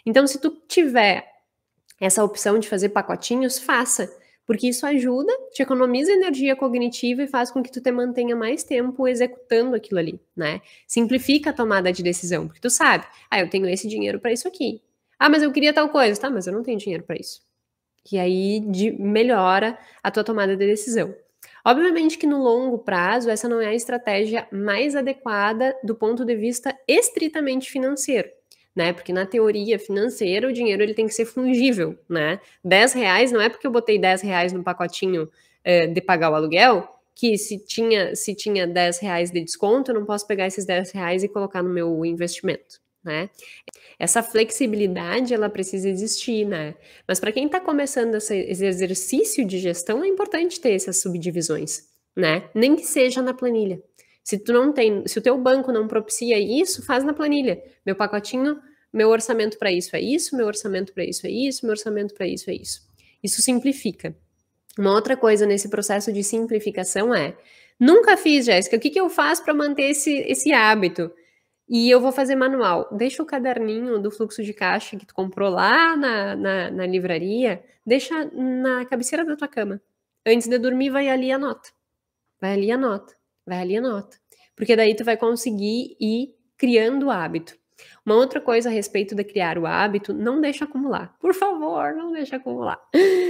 Então, se tu tiver essa opção de fazer pacotinhos, faça, porque isso ajuda, te economiza energia cognitiva e faz com que tu te mantenha mais tempo executando aquilo ali, né? Simplifica a tomada de decisão, porque tu sabe, eu tenho esse dinheiro para isso aqui. Mas eu queria tal coisa, tá? Mas eu não tenho dinheiro para isso. E aí melhora a tua tomada de decisão. Obviamente que no longo prazo, essa não é a estratégia mais adequada do ponto de vista estritamente financeiro, né? Porque na teoria financeira, o dinheiro ele tem que ser fungível, né? R$10 não é porque eu botei R$10 no pacotinho de pagar o aluguel, que se tinha R$10 de desconto, eu não posso pegar esses R$10 e colocar no meu investimento, né? Essa flexibilidade, ela precisa existir, né? Mas para quem está começando esse exercício de gestão, é importante ter essas subdivisões, né? Nem que seja na planilha. Se o teu banco não propicia isso, faz na planilha. Meu pacotinho, meu orçamento para isso é isso, meu orçamento para isso é isso, meu orçamento para isso é isso. Isso simplifica. Uma outra coisa nesse processo de simplificação é, nunca fiz, Jéssica, o que eu faço para manter esse hábito? E eu vou fazer manual. Deixa o caderninho do fluxo de caixa que tu comprou lá na livraria, deixa na cabeceira da tua cama. Antes de dormir, vai ali e anota. Vai ali e anota. Vai ali e anota. Porque daí tu vai conseguir ir criando o hábito. Uma outra coisa a respeito de criar o hábito, não deixa acumular. Por favor, não deixa acumular.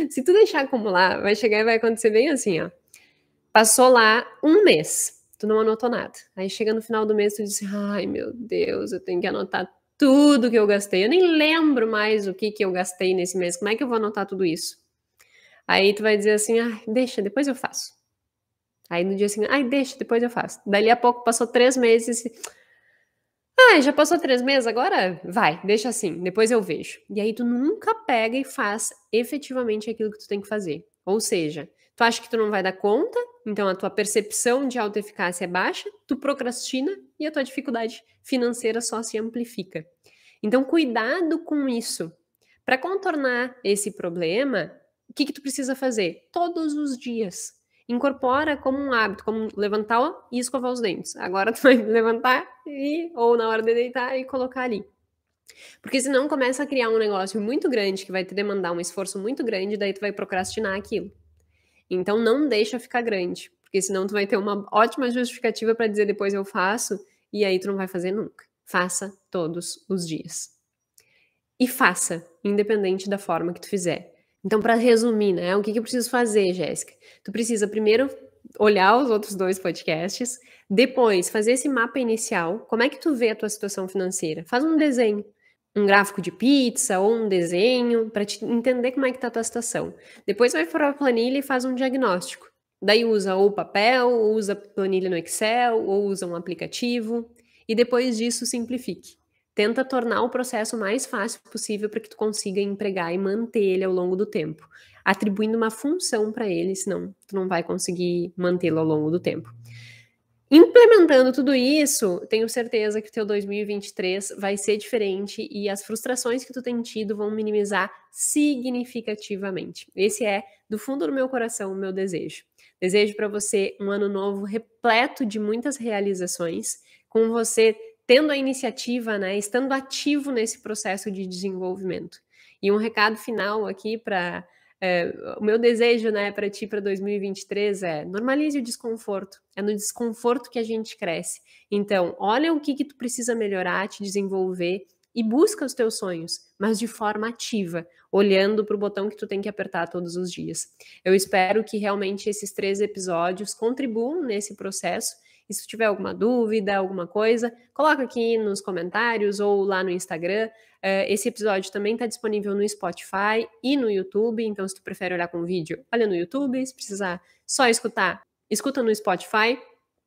Se tu deixar acumular, vai chegar e vai acontecer bem assim, ó. Passou lá um mês. Tu não anotou nada. Aí chega no final do mês, tu diz, ai meu Deus, eu tenho que anotar tudo que eu gastei. Eu nem lembro mais o que eu gastei nesse mês. Como é que eu vou anotar tudo isso? Aí tu vai dizer assim, deixa, depois eu faço. Aí no dia assim, deixa, depois eu faço. Dali a pouco passou 3 meses. Já passou 3 meses, agora vai, deixa assim, depois eu vejo. E aí tu nunca pega e faz efetivamente aquilo que tu tem que fazer. Ou seja, tu acha que tu não vai dar conta, então a tua percepção de autoeficácia é baixa, tu procrastina e a tua dificuldade financeira só se amplifica. Então, cuidado com isso. Para contornar esse problema, o que tu precisa fazer? Todos os dias. Incorpora como um hábito, como levantar e escovar os dentes. Agora tu vai levantar ou na hora de deitar e colocar ali. Porque senão começa a criar um negócio muito grande que vai te demandar um esforço muito grande, daí tu vai procrastinar aquilo. Então não deixa ficar grande, porque senão tu vai ter uma ótima justificativa para dizer depois eu faço e aí tu não vai fazer nunca. Faça todos os dias. E faça, independente da forma que tu fizer. Então, para resumir, né, o que eu preciso fazer, Jéssica? Tu precisa primeiro olhar os outros 2 podcasts, depois fazer esse mapa inicial, como é que tu vê a tua situação financeira? Faz um desenho, um gráfico de pizza ou um desenho, para te entender como é que tá a tua situação. Depois vai para a planilha e faz um diagnóstico. Daí usa ou papel, ou usa planilha no Excel, ou usa um aplicativo, e depois disso simplifique. Tenta tornar o processo mais fácil possível para que tu consiga empregar e manter ele ao longo do tempo, atribuindo uma função para ele, senão tu não vai conseguir mantê-lo ao longo do tempo. Implementando tudo isso, tenho certeza que o teu 2023 vai ser diferente e as frustrações que tu tem tido vão minimizar significativamente. Esse é, do fundo do meu coração, o meu desejo. Desejo para você um ano novo repleto de muitas realizações, com você tendo a iniciativa, né, estando ativo nesse processo de desenvolvimento. E um recado final aqui para o meu desejo, né, para ti para 2023 é normalize o desconforto. É no desconforto que a gente cresce. Então, olha o que tu precisa melhorar, te desenvolver e busca os teus sonhos, mas de forma ativa, olhando para o botão que tu tem que apertar todos os dias. Eu espero que realmente esses 3 episódios contribuam nesse processo. E se tu tiver alguma dúvida, alguma coisa, coloca aqui nos comentários ou lá no Instagram. Esse episódio também está disponível no Spotify e no YouTube, então se tu prefere olhar com vídeo, olha no YouTube, se precisar só escutar, escuta no Spotify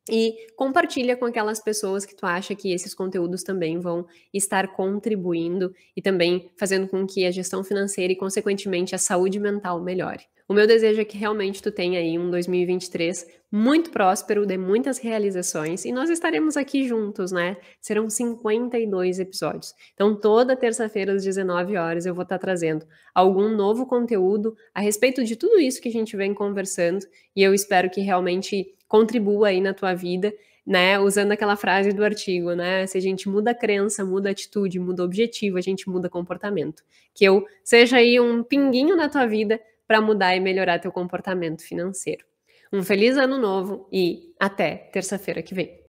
e compartilha com aquelas pessoas que tu acha que esses conteúdos também vão estar contribuindo e também fazendo com que a gestão financeira e, consequentemente, a saúde mental melhore. O meu desejo é que realmente tu tenha aí um 2023 muito próspero, de muitas realizações, e nós estaremos aqui juntos, né? Serão 52 episódios. Então, toda terça-feira, às 19 horas, eu vou estar trazendo algum novo conteúdo a respeito de tudo isso que a gente vem conversando, e eu espero que realmente contribua aí na tua vida, né? Usando aquela frase do artigo, né? Se a gente muda a crença, muda a atitude, muda o objetivo, a gente muda comportamento. Que eu seja aí um pinguinho na tua vida para mudar e melhorar teu comportamento financeiro. Um feliz ano novo e até terça-feira que vem.